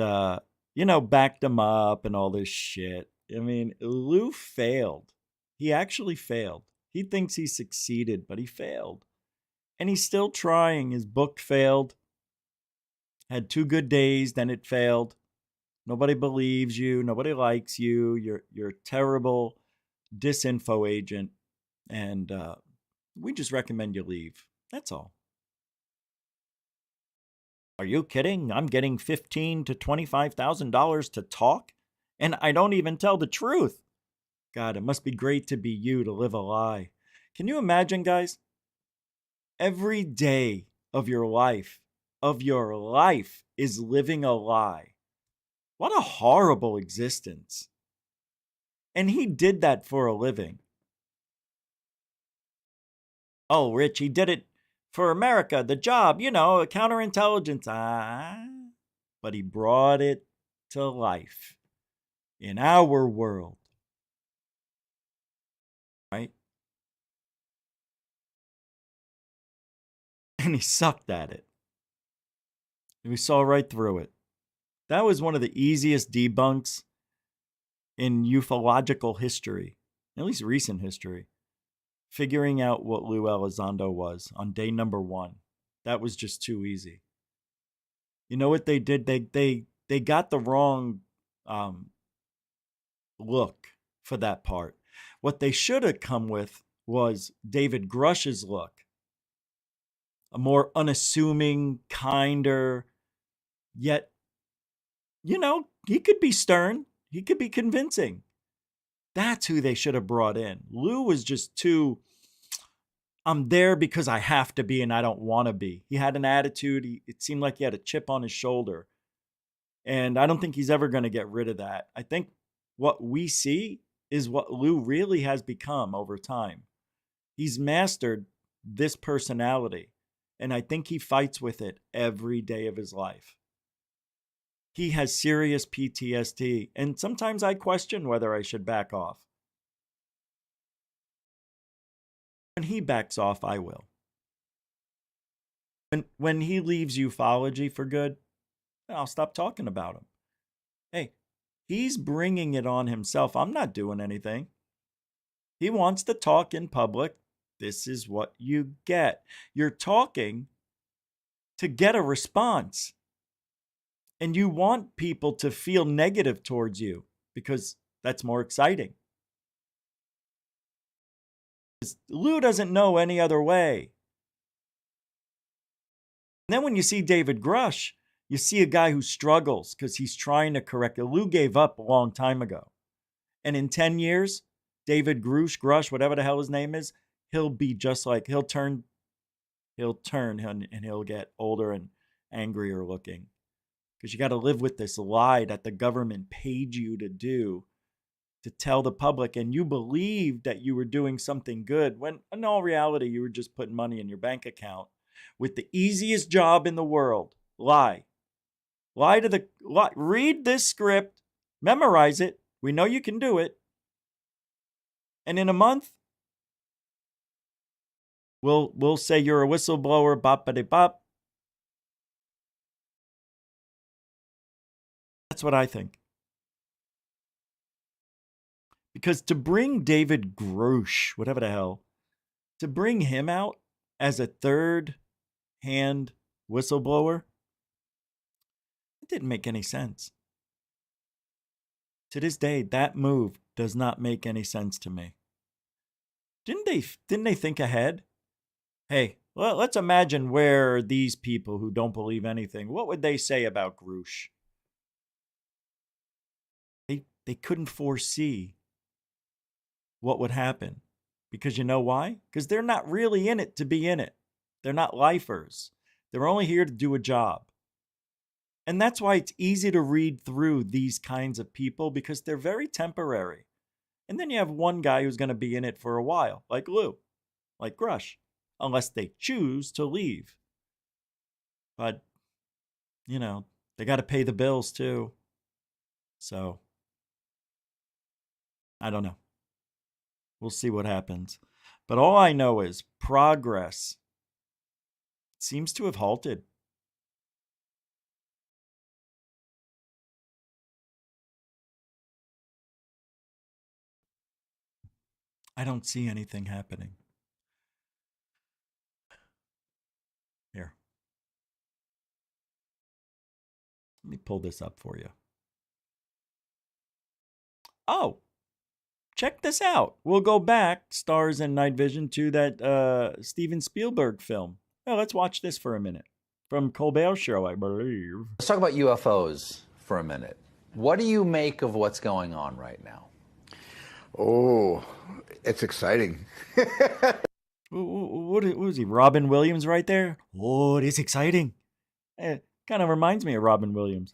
backed him up and all this shit. I mean, Lou failed. He actually failed. He thinks he succeeded, but he failed. And he's still trying. His book failed. Had 2 good days, then it failed. Nobody believes you. Nobody likes you. You're a terrible disinfo agent. And we just recommend you leave. That's all. Are you kidding? I'm getting $15,000 to $25,000 to talk, and I don't even tell the truth. God, it must be great to be you, to live a lie. Can you imagine, guys? Every day of your life is living a lie. What a horrible existence. And he did that for a living. Oh, Rich, he did it for America, the job, counterintelligence. But he brought it to life in our world. Right? And he sucked at it. And we saw right through it. That was one of the easiest debunks in ufological history, at least recent history. Figuring out what Lou Elizondo was on day number 1. That was just too easy. You know what they did? They got the wrong look for that part. What they should have come with was David Grush's look. A more unassuming, kinder, yet, he could be stern. He could be convincing. That's who they should have brought in. Lou was just too, I'm there because I have to be and I don't want to be. He had an attitude. It seemed like he had a chip on his shoulder. And I don't think he's ever going to get rid of that. I think what we see is what Lou really has become over time. He's mastered this personality. And I think he fights with it every day of his life. He has serious PTSD. And sometimes I question whether I should back off. When he backs off, I will. When he leaves ufology for good, I'll stop talking about him. Hey, he's bringing it on himself. I'm not doing anything. He wants to talk in public. This is what you get. You're talking to get a response. And you want people to feel negative towards you because that's more exciting. Lou doesn't know any other way. And then when you see David Grush, you see a guy who struggles because he's trying to correct it. Lou gave up a long time ago. And in 10 years, David Grush, whatever the hell his name is, he'll be just like, he'll turn and he'll get older and angrier looking. Because you got to live with this lie that the government paid you to do, to tell the public, and you believed that you were doing something good, when in all reality, you were just putting money in your bank account with the easiest job in the world. Lie. Read this script, memorize it. We know you can do it. And in a month, we'll say you're a whistleblower, bop-a-de-bop. That's what I think. Because to bring David Grush, whatever the hell, to bring him out as a third-hand whistleblower, it didn't make any sense. To this day, that move does not make any sense to me. Didn't they think ahead? Hey, well, let's imagine where these people who don't believe anything, what would they say about Grush? They couldn't foresee what would happen. Because you know why? Because they're not really in it to be in it. They're not lifers. They're only here to do a job. And that's why it's easy to read through these kinds of people, because they're very temporary. And then you have one guy who's going to be in it for a while, like Lou, like Grush, unless they choose to leave. But, you know, they got to pay the bills too. So, I don't know. We'll see what happens. But all I know is progress seems to have halted. I don't see anything happening. Here. Let me pull this up for you. Oh, check this out. We'll go back, stars and night vision, to that Steven Spielberg film. Oh, let's watch this for a minute. From Colbert Show, I believe. Let's talk about UFOs for a minute. What do you make of what's going on right now? Oh, it's exciting. What was he? Robin Williams right there? Oh, it is exciting. Kind of reminds me of Robin Williams.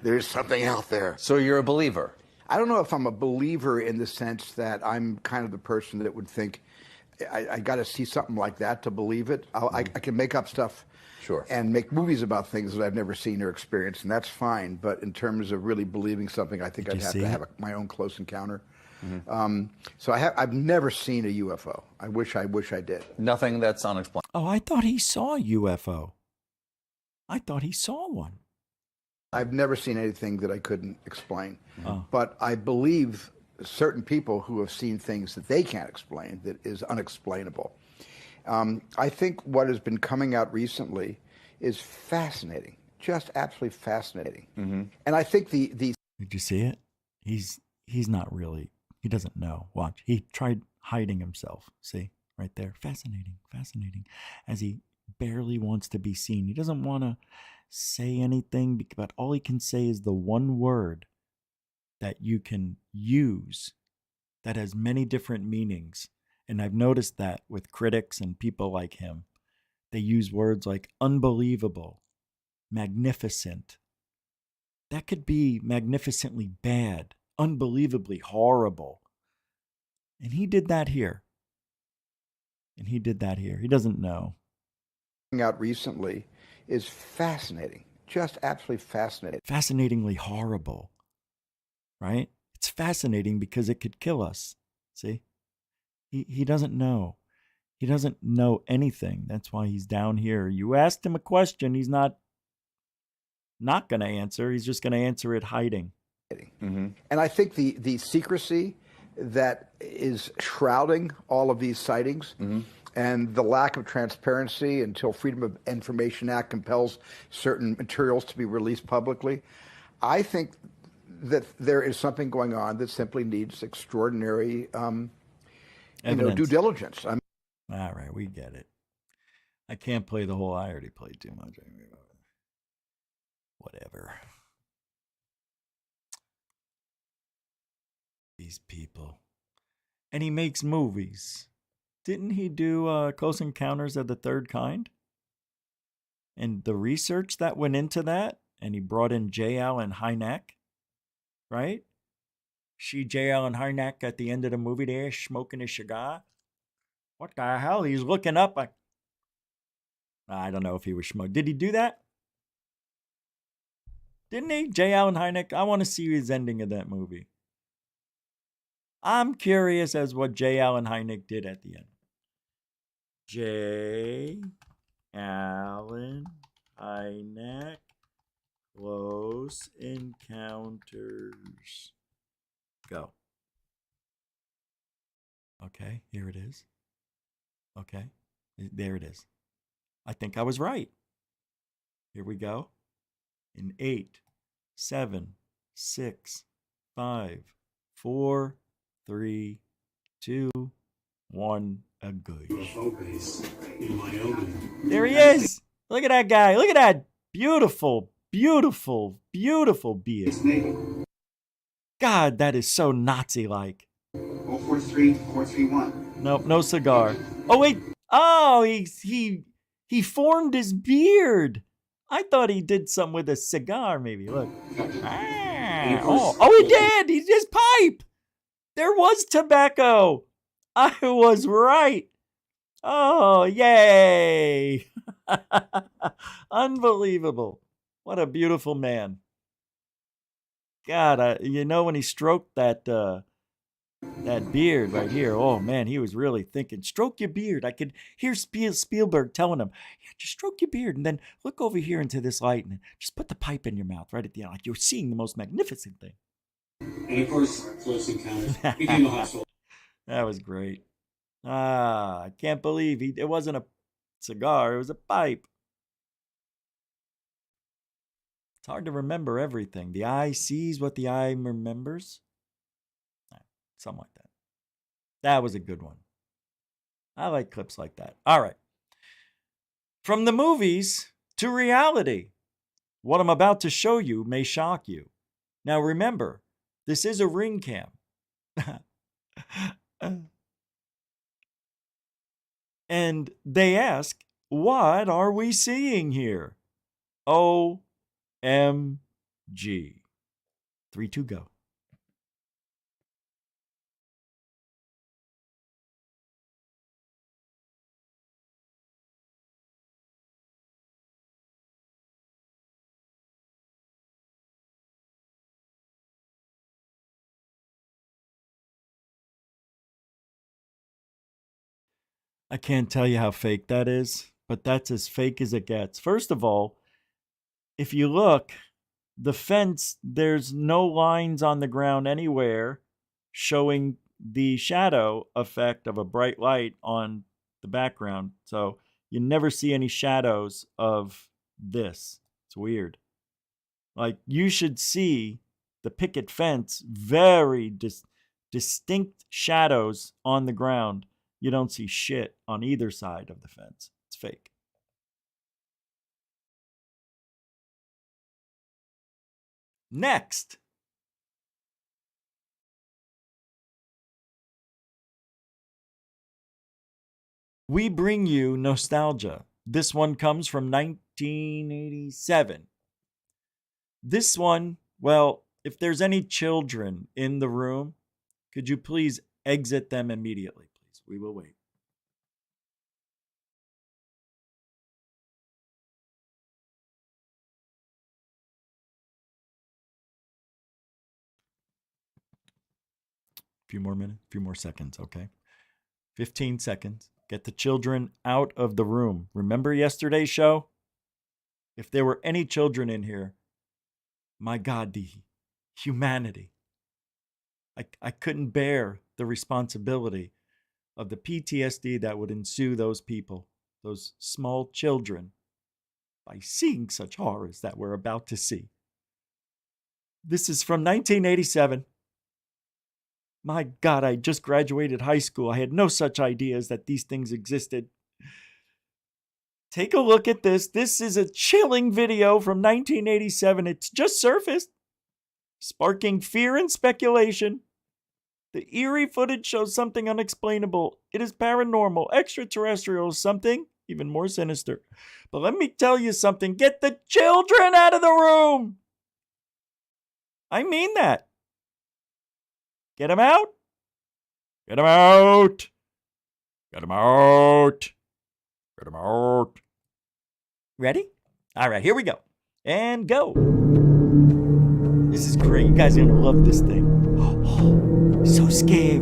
There's something out there. So you're a believer? I don't know if I'm a believer in the sense that I'm kind of the person that would think I got to see something like that to believe it. I can make up stuff. Sure. And make movies about things that I've never seen or experienced, and that's fine. But in terms of really believing something, I think I'd have to have my own close encounter. Mm-hmm. So I've never seen a UFO. I wish I did. Nothing that's unexplained. Oh, I thought he saw a UFO. I thought he saw one. I've never seen anything that I couldn't explain. Oh. But I believe certain people who have seen things that they can't explain, that is unexplainable. I think what has been coming out recently is fascinating, just absolutely fascinating. Mm-hmm. And I think the Did you see it? He's not really. He doesn't know. Watch. He tried hiding himself. See? Right there. Fascinating. Fascinating. As he barely wants to be seen. He doesn't want to say anything, but all he can say is the one word that you can use that has many different meanings. And I've noticed that with critics and people like him. They use words like unbelievable, magnificent. That could be magnificently bad, unbelievably horrible. And he did that here. He doesn't know. Out recently is fascinating, just absolutely fascinating. Fascinatingly horrible, right? It's fascinating because it could kill us. See? He doesn't know. He doesn't know anything. That's why he's down here. You asked him a question, he's not going to answer. He's just going to answer it hiding. Mm-hmm. And I think the secrecy that is shrouding all of these sightings and the lack of transparency until Freedom of Information Act compels certain materials to be released publicly, I think that there is something going on that simply needs extraordinary due diligence. All right, we get it. I can't play the whole. I already played too much. Whatever. These people. And he makes movies. Didn't he do Close Encounters of the Third Kind? And the research that went into that, and he brought in J. Allen Hynek, right? See J. Allen Hynek at the end of the movie there, smoking a cigar. What the hell? He's looking up. I don't know if he was smoking. Did he do that? Didn't he? J. Allen Hynek? I want to see his ending of that movie. I'm curious as what J. Allen Hynek did at the end. J. Allen Hynek, Close Encounters. Go. Okay, here it is. Okay, there it is. I think I was right. Here we go. In 8, 7, 6, 5, 4, 3, 2, 1, a good. There he is. Look at that guy. Look at that beautiful, beautiful, beautiful beard. God, that is so Nazi-like. 043431. Nope, no cigar. Oh wait. Oh, he formed his beard. I thought he did something with a cigar, maybe. Look. Oh, he did. He just pipe. There was tobacco. I was right. Oh, yay. Unbelievable. What a beautiful man. God, when he stroked that beard right here, oh man, he was really thinking, stroke your beard. I could hear Spielberg telling him, yeah, just stroke your beard and then look over here into this light and just put the pipe in your mouth right at the end, like you're seeing the most magnificent thing. And of course, Close Encounters became a household. That was great. I can't believe it wasn't a cigar, it was a pipe. It's hard to remember everything. The eye sees what the eye remembers. Something like that. That was a good one. I like clips like that. All right. From the movies to reality. What I'm about to show you may shock you. Now remember, this is a ring cam. And they ask, what are we seeing here? OMG. 3, 2, go. I can't tell you how fake that is, but that's as fake as it gets. First of all, if you look, the fence, there's no lines on the ground anywhere showing the shadow effect of a bright light on the background. So you never see any shadows of this. It's weird. Like, you should see the picket fence, very distinct shadows on the ground. You don't see shit on either side of the fence. It's fake. Next. we bring you nostalgia. This one comes from 1987. This one, well, if there's any children in the room, could you please exit them immediately, please? We will wait. Few more minutes, few more seconds, okay? 15 seconds. Get the children out of the room. Remember yesterday's show? If there were any children in here, my God, the humanity. I couldn't bear the responsibility of the PTSD that would ensue those people, those small children, by seeing such horrors that we're about to see. This is from 1987. My God, I just graduated high school. I had no such ideas that these things existed. Take a look at this. This is a chilling video from 1987. It's just surfaced, sparking fear and speculation. The eerie footage shows something unexplainable. It is paranormal, extraterrestrial, something even more sinister. But let me tell you something. Get the children out of the room. I mean that. Get them out. Get them out. Get them out. Get them out. Ready? All right, here we go. And go. This is great. You guys are going to love this thing. Oh, so scary.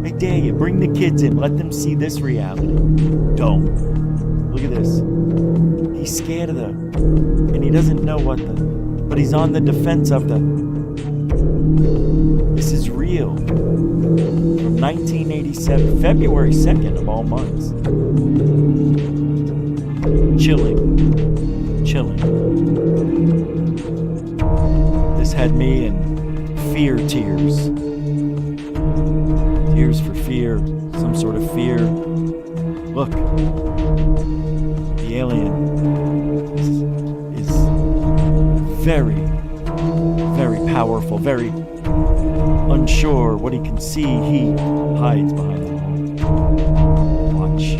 I dare you. Bring the kids in. Let them see this reality. Don't. Look at this. He's scared of the... And he doesn't know what the... But he's on the defense of the... This is real. From 1987, February 2nd of all months. Chilling. Chilling. This had me in fear tears. Tears for fear. Some sort of fear. Look. The alien is very, very powerful, very unsure what he can see. He hides behind the wall. Watch.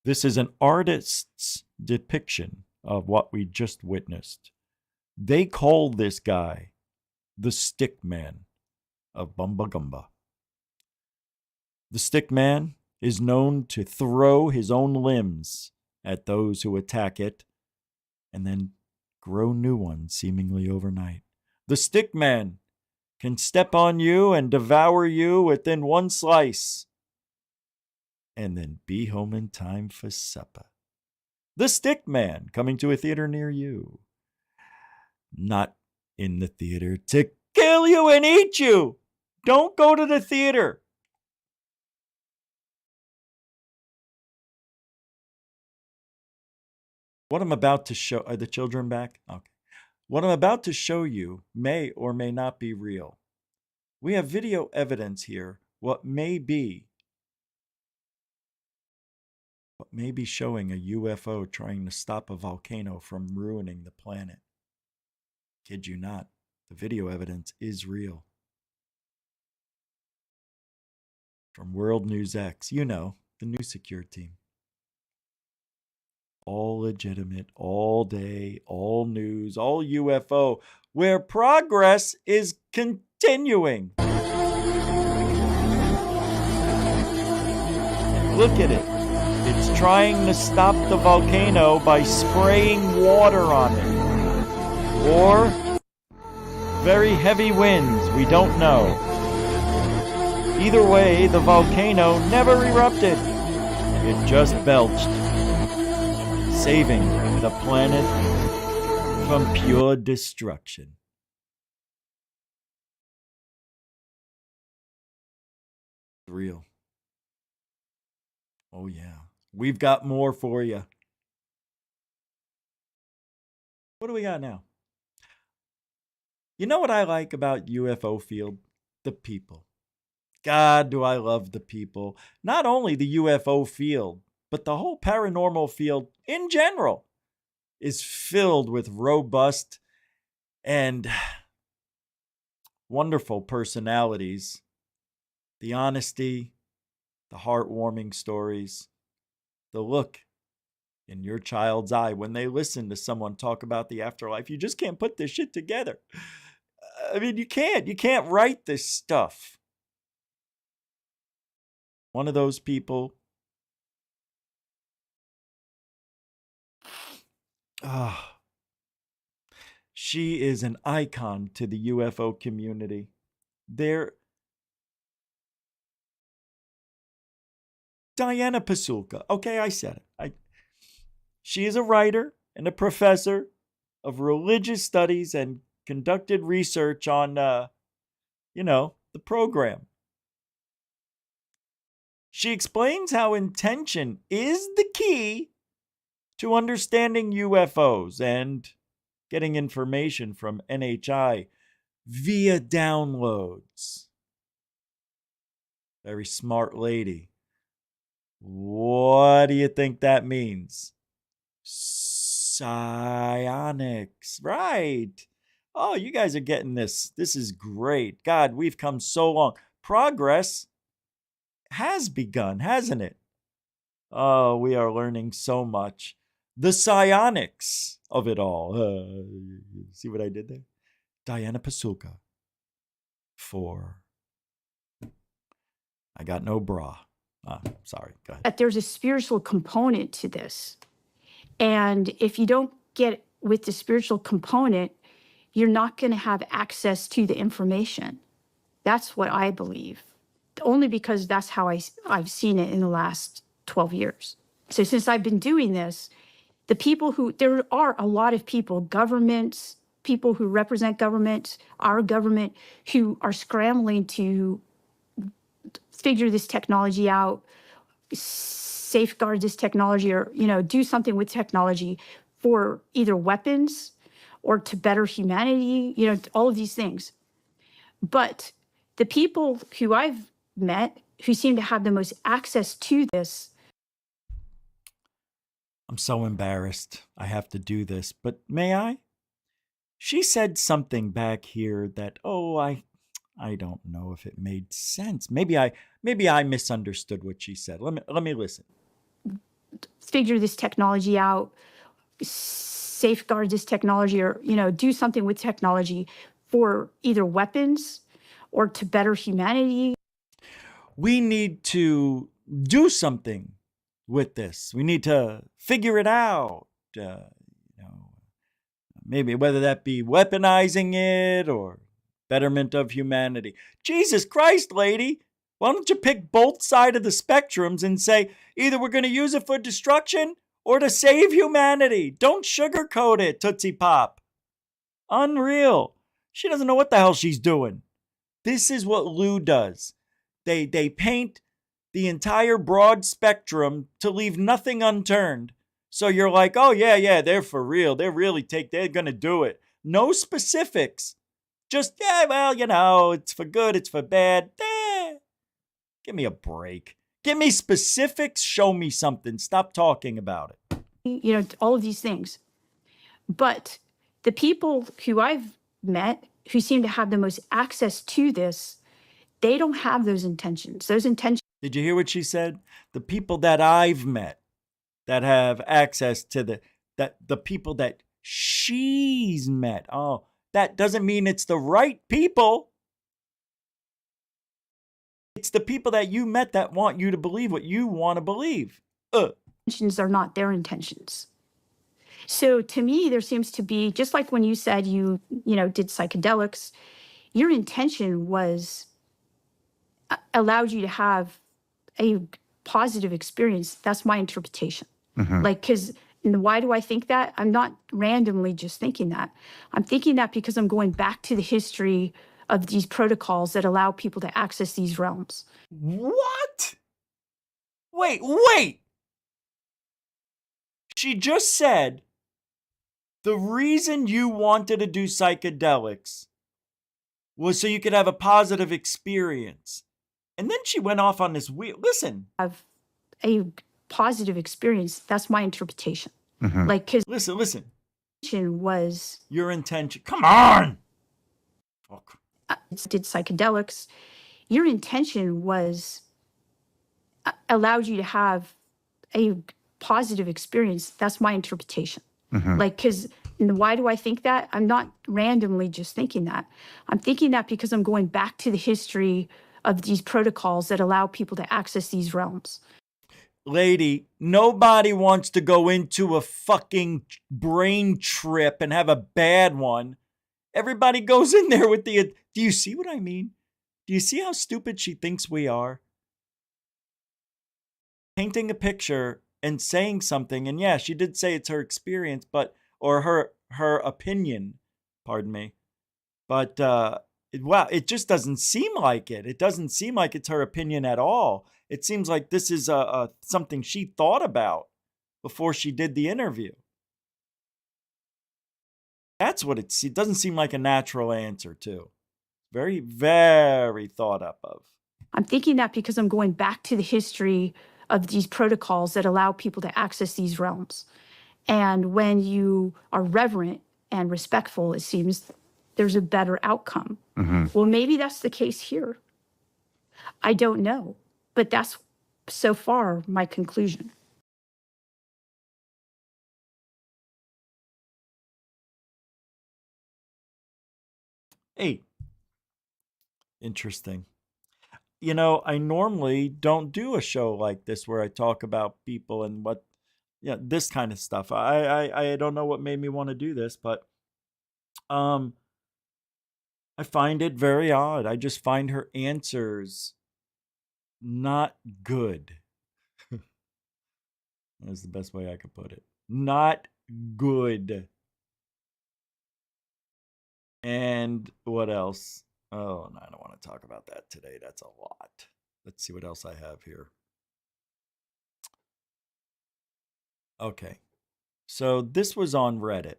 This is an artist's depiction of what we just witnessed. They call this guy the Stick Man of Bumba Gumba. The Stick Man is known to throw his own limbs at those who attack it and then grow new ones seemingly overnight. The Stick Man can step on you and devour you within one slice and then be home in time for supper. The Stick Man, coming to a theater near you. Not in the theater to kill you and eat you. Don't go to the theater. What I'm about to show, are the children back? Okay. What I'm about to show you may or may not be real. We have video evidence here, what may be showing a UFO trying to stop a volcano from ruining the planet. Kid you not, the video evidence is real. From World News X, you know, the News Secure team. All legitimate, all day, all news, all UFO, where progress is continuing. Look at it. It's trying to stop the volcano by spraying water on it. Or very heavy winds, we don't know. Either way, the volcano never erupted. It just belched, saving the planet from pure destruction. Real. Oh yeah. We've got more for you. What do we got now? You know what I like about UFO field? The people. God, do I love the people. Not only the UFO field, but the whole paranormal field in general is filled with robust and wonderful personalities the honesty, the heartwarming stories, the look in your child's eye when they listen to someone talk about the afterlife. You just can't put this shit together. I mean, you can't write this stuff. One of those people. She is an icon to the UFO community. Diana Pasulka. Okay, I said it. She is a writer and a professor of religious studies and conducted research on, the program. She explains how intention is the key to understanding UFOs and getting information from NHI via downloads. Very smart lady. What do you think that means? Psionics. Right. Oh, you guys are getting this. This is great. God, we've come so long. Progress has begun, hasn't it? Oh, we are learning so much. The psionics of it all. See what I did there? Diana Pasulka. I got no bra. Sorry, go ahead. That there's a spiritual component to this. And if you don't get with the spiritual component, you're not going to have access to the information. That's what I believe. Only because that's how I've seen it in the last 12 years. So since I've been doing this, there are a lot of people, governments, people who represent government, our government, who are scrambling to figure this technology out, safeguard this technology, or, do something with technology for either weapons or to better humanity, all of these things. But the people who I've met who seem to have the most access to this. I'm so embarrassed. I have to do this, but may I? She said something back here that, I don't know if it made sense. Maybe I misunderstood what she said. Let me listen. Figure this technology out, safeguard this technology, or, do something with technology for either weapons or to better humanity. We need to do something with this. We need to figure it out. Maybe whether that be weaponizing it or betterment of humanity. Jesus Christ, lady, why don't you pick both sides of the spectrums and say either we're going to use it for destruction or to save humanity? Don't sugarcoat it, Tootsie Pop. Unreal. She doesn't know what the hell she's doing. This is what Lou does. They paint the entire broad spectrum to leave nothing unturned. So you're like, oh, yeah, they're for real. They're going to do it. No specifics. Just, it's for good, it's for bad. Give me a break. Give me specifics. Show me something. Stop talking about it. All of these things. But the people who I've met who seem to have the most access to this, they don't have those intentions. Did you hear what she said? The people that I've met that have access to the people that she's met. Oh, that doesn't mean it's the right people. It's the people that you met that want you to believe what you want to believe. Intentions are not their intentions. So to me, there seems to be, just like when you said you did psychedelics, your intention was allowed you to have a positive experience. That's my interpretation. Mm-hmm. Because why do I think that? I'm not randomly just thinking that. I'm thinking that because I'm going back to the history of these protocols that allow people to access these realms. What? Wait. She just said the reason you wanted to do psychedelics was so you could have a positive experience. And then she went off on this weird, listen. Have a positive experience. That's my interpretation. Mm-hmm. Because listen. Was your intention. Come on. Fuck. Did psychedelics. your intention was allowed you to have a positive experience. That's my interpretation. Like, because why do I think that? I'm not randomly just thinking that. I'm thinking that because I'm going back to the history of these protocols that allow people to access these realms. Lady, nobody wants to go into a fucking brain trip and have a bad one. Everybody goes in there with the... Do you see what I mean? Do you see how stupid she thinks we are? Painting a picture and saying something, and yeah, she did say it's her experience, but... or her opinion, pardon me. But, wow, it just doesn't seem like it. It doesn't seem like it's her opinion at all. It seems like this is something she thought about before she did the interview. That's what it doesn't seem like a natural answer, too. Very, very thought up of. I'm thinking that because I'm going back to the history of these protocols that allow people to access these realms. And when you are reverent and respectful, it seems there's a better outcome. Well, maybe that's the case here. I don't know, but that's so far my conclusion. Hey, interesting. You know, I normally don't do a show like this where I talk about people and what, this kind of stuff. I don't know what made me want to do this, but I find it very odd. I just find her answers not good. That's the best way I could put it. Not good. And what else? Oh, no, I don't want to talk about that today. That's a lot. Let's see what else I have here. Okay. So this was on Reddit.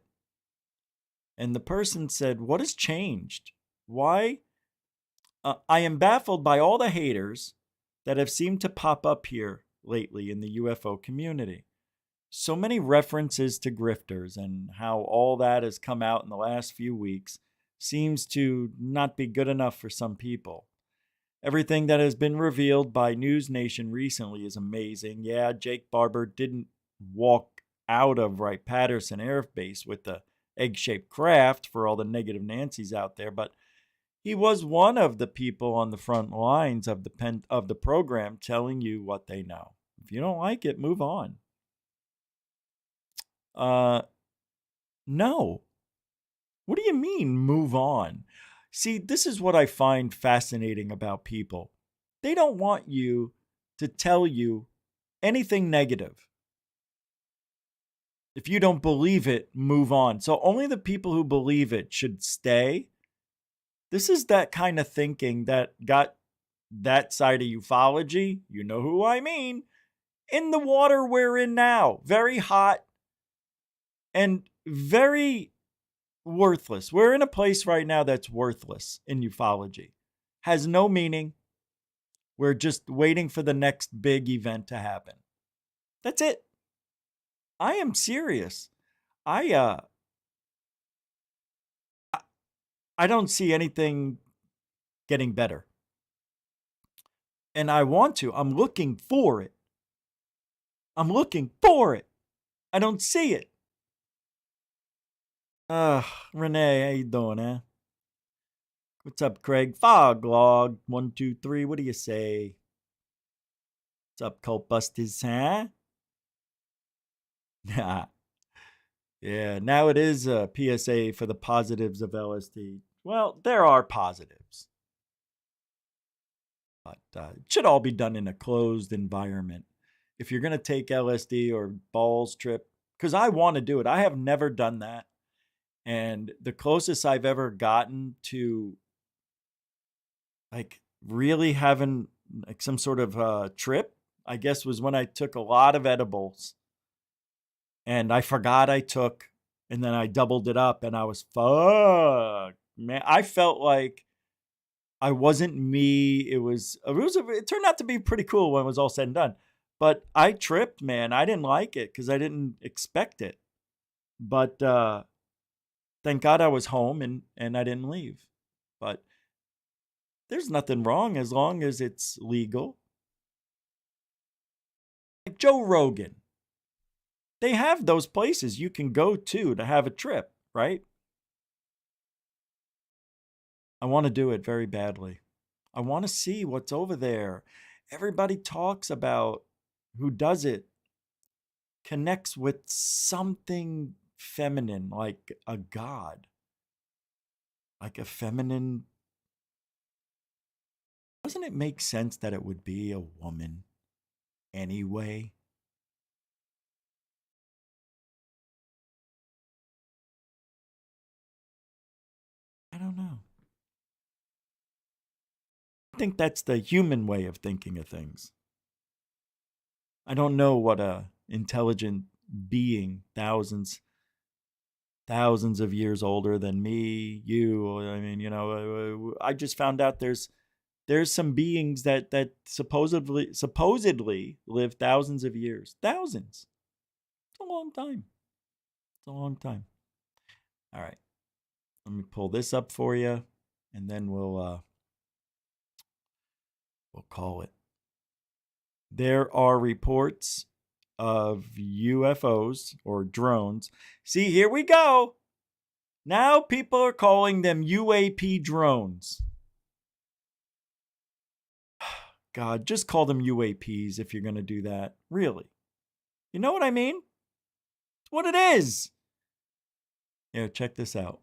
And the person said, "What has changed? Why? I am baffled by all the haters that have seemed to pop up here lately in the UFO community. So many references to grifters and how all that has come out in the last few weeks seems to not be good enough for some people. Everything that has been revealed by News Nation recently is amazing. Yeah, Jake Barber didn't walk out of Wright-Patterson Air Base with the egg-shaped craft for all the negative Nancys out there, but he was one of the people on the front lines of the program telling you what they know. If you don't like it, move on." No. What do you mean, move on? See, this is what I find fascinating about people. They don't want you to tell you anything negative. If you don't believe it, move on. So only the people who believe it should stay. This is that kind of thinking that got that side of ufology, you know who I mean, in the water we're in now. Very hot and very worthless. We're in a place right now that's worthless in ufology. Has no meaning. We're just waiting for the next big event to happen. That's it. I am serious. I don't see anything getting better. And I want to. I'm looking for it. I'm looking for it. I don't see it. Renee, how you doing, eh? What's up, Craig? Foglog, 123, what do you say? What's up, Cult Busters, huh? Yeah, now it is a PSA for the positives of LSD. Well, there are positives. But it should all be done in a closed environment. If you're going to take LSD or balls trip, because I want to do it. I have never done that. And the closest I've ever gotten to like really having like some sort of trip, I guess, was when I took a lot of edibles. And I forgot I took, and then I doubled it up, and I was fucked. Man, I felt like I wasn't me. It turned out to be pretty cool when it was all said and done. But I tripped, man. I didn't like it because I didn't expect it. But thank God I was home and I didn't leave. But There's nothing wrong as long as it's legal. Like Joe Rogan. They have those places you can go to have a trip, right? I want to do it very badly. I want to see what's over there. Everybody talks about who does it connects with something feminine, like a god, like a feminine. Doesn't it make sense that it would be a woman anyway? I don't know. I think that's the human way of thinking of things. I don't know what a intelligent being, thousands of years older than me, you. I mean, I just found out there's some beings that supposedly live thousands of years. Thousands. It's a long time. It's a long time. All right. Let me pull this up for you, and then we'll call it. There are reports of UFOs or drones. See, here we go. Now people are calling them UAP drones. God, just call them UAPs if you're going to do that. Really. You know what I mean? It's what it is. Here, check this out.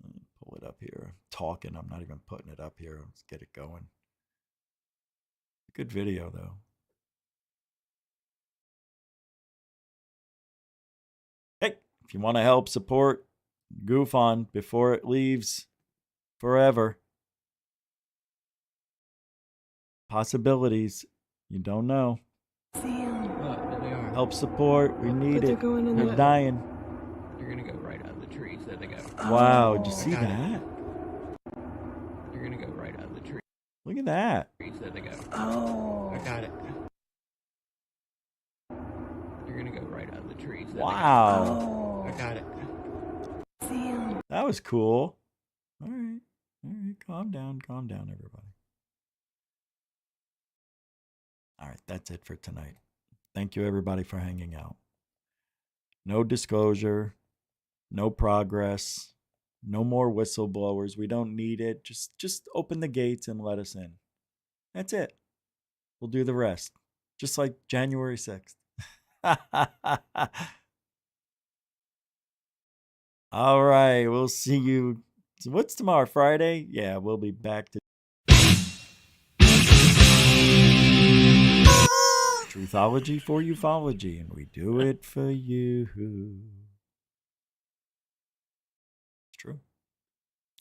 Let me pull it up here. I'm talking. I'm not even putting it up here. Let's get it going. Good video, though. Hey, if you want to help support GUFON before it leaves forever, possibilities, you don't know. Help support, we need it. They're dying. You're gonna go right out of the trees. There they go. Wow, did you see that? You're gonna go right out of the trees. Look at that. There they go. Oh, I got it. You're gonna go right out of the trees. There Wow. I got it. That was cool. All right. Calm down, everybody. All right, that's it for tonight. Thank you, everybody, for hanging out. No disclosure, no progress, no more whistleblowers. We don't need it. Just open the gates and let us in. That's it. We'll do the rest. Just like January 6th. All right, we'll see you. So what's tomorrow? Friday? Yeah, we'll be back to Truthology for ufology, and we do it for you. It's true.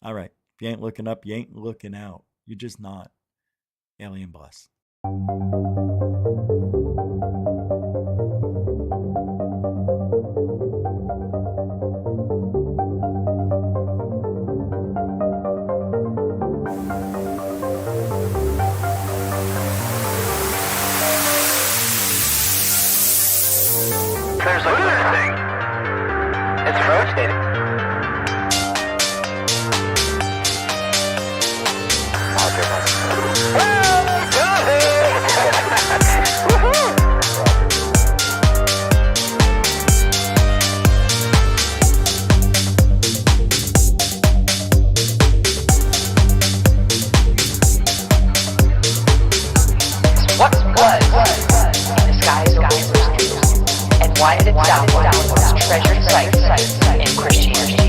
All right. If you ain't looking up, you ain't looking out. You're just not. Alien bless. There's a good thing. It's rotating. What was in the skies over the streets? And why did it sound like one of the most treasured sites in Christianity?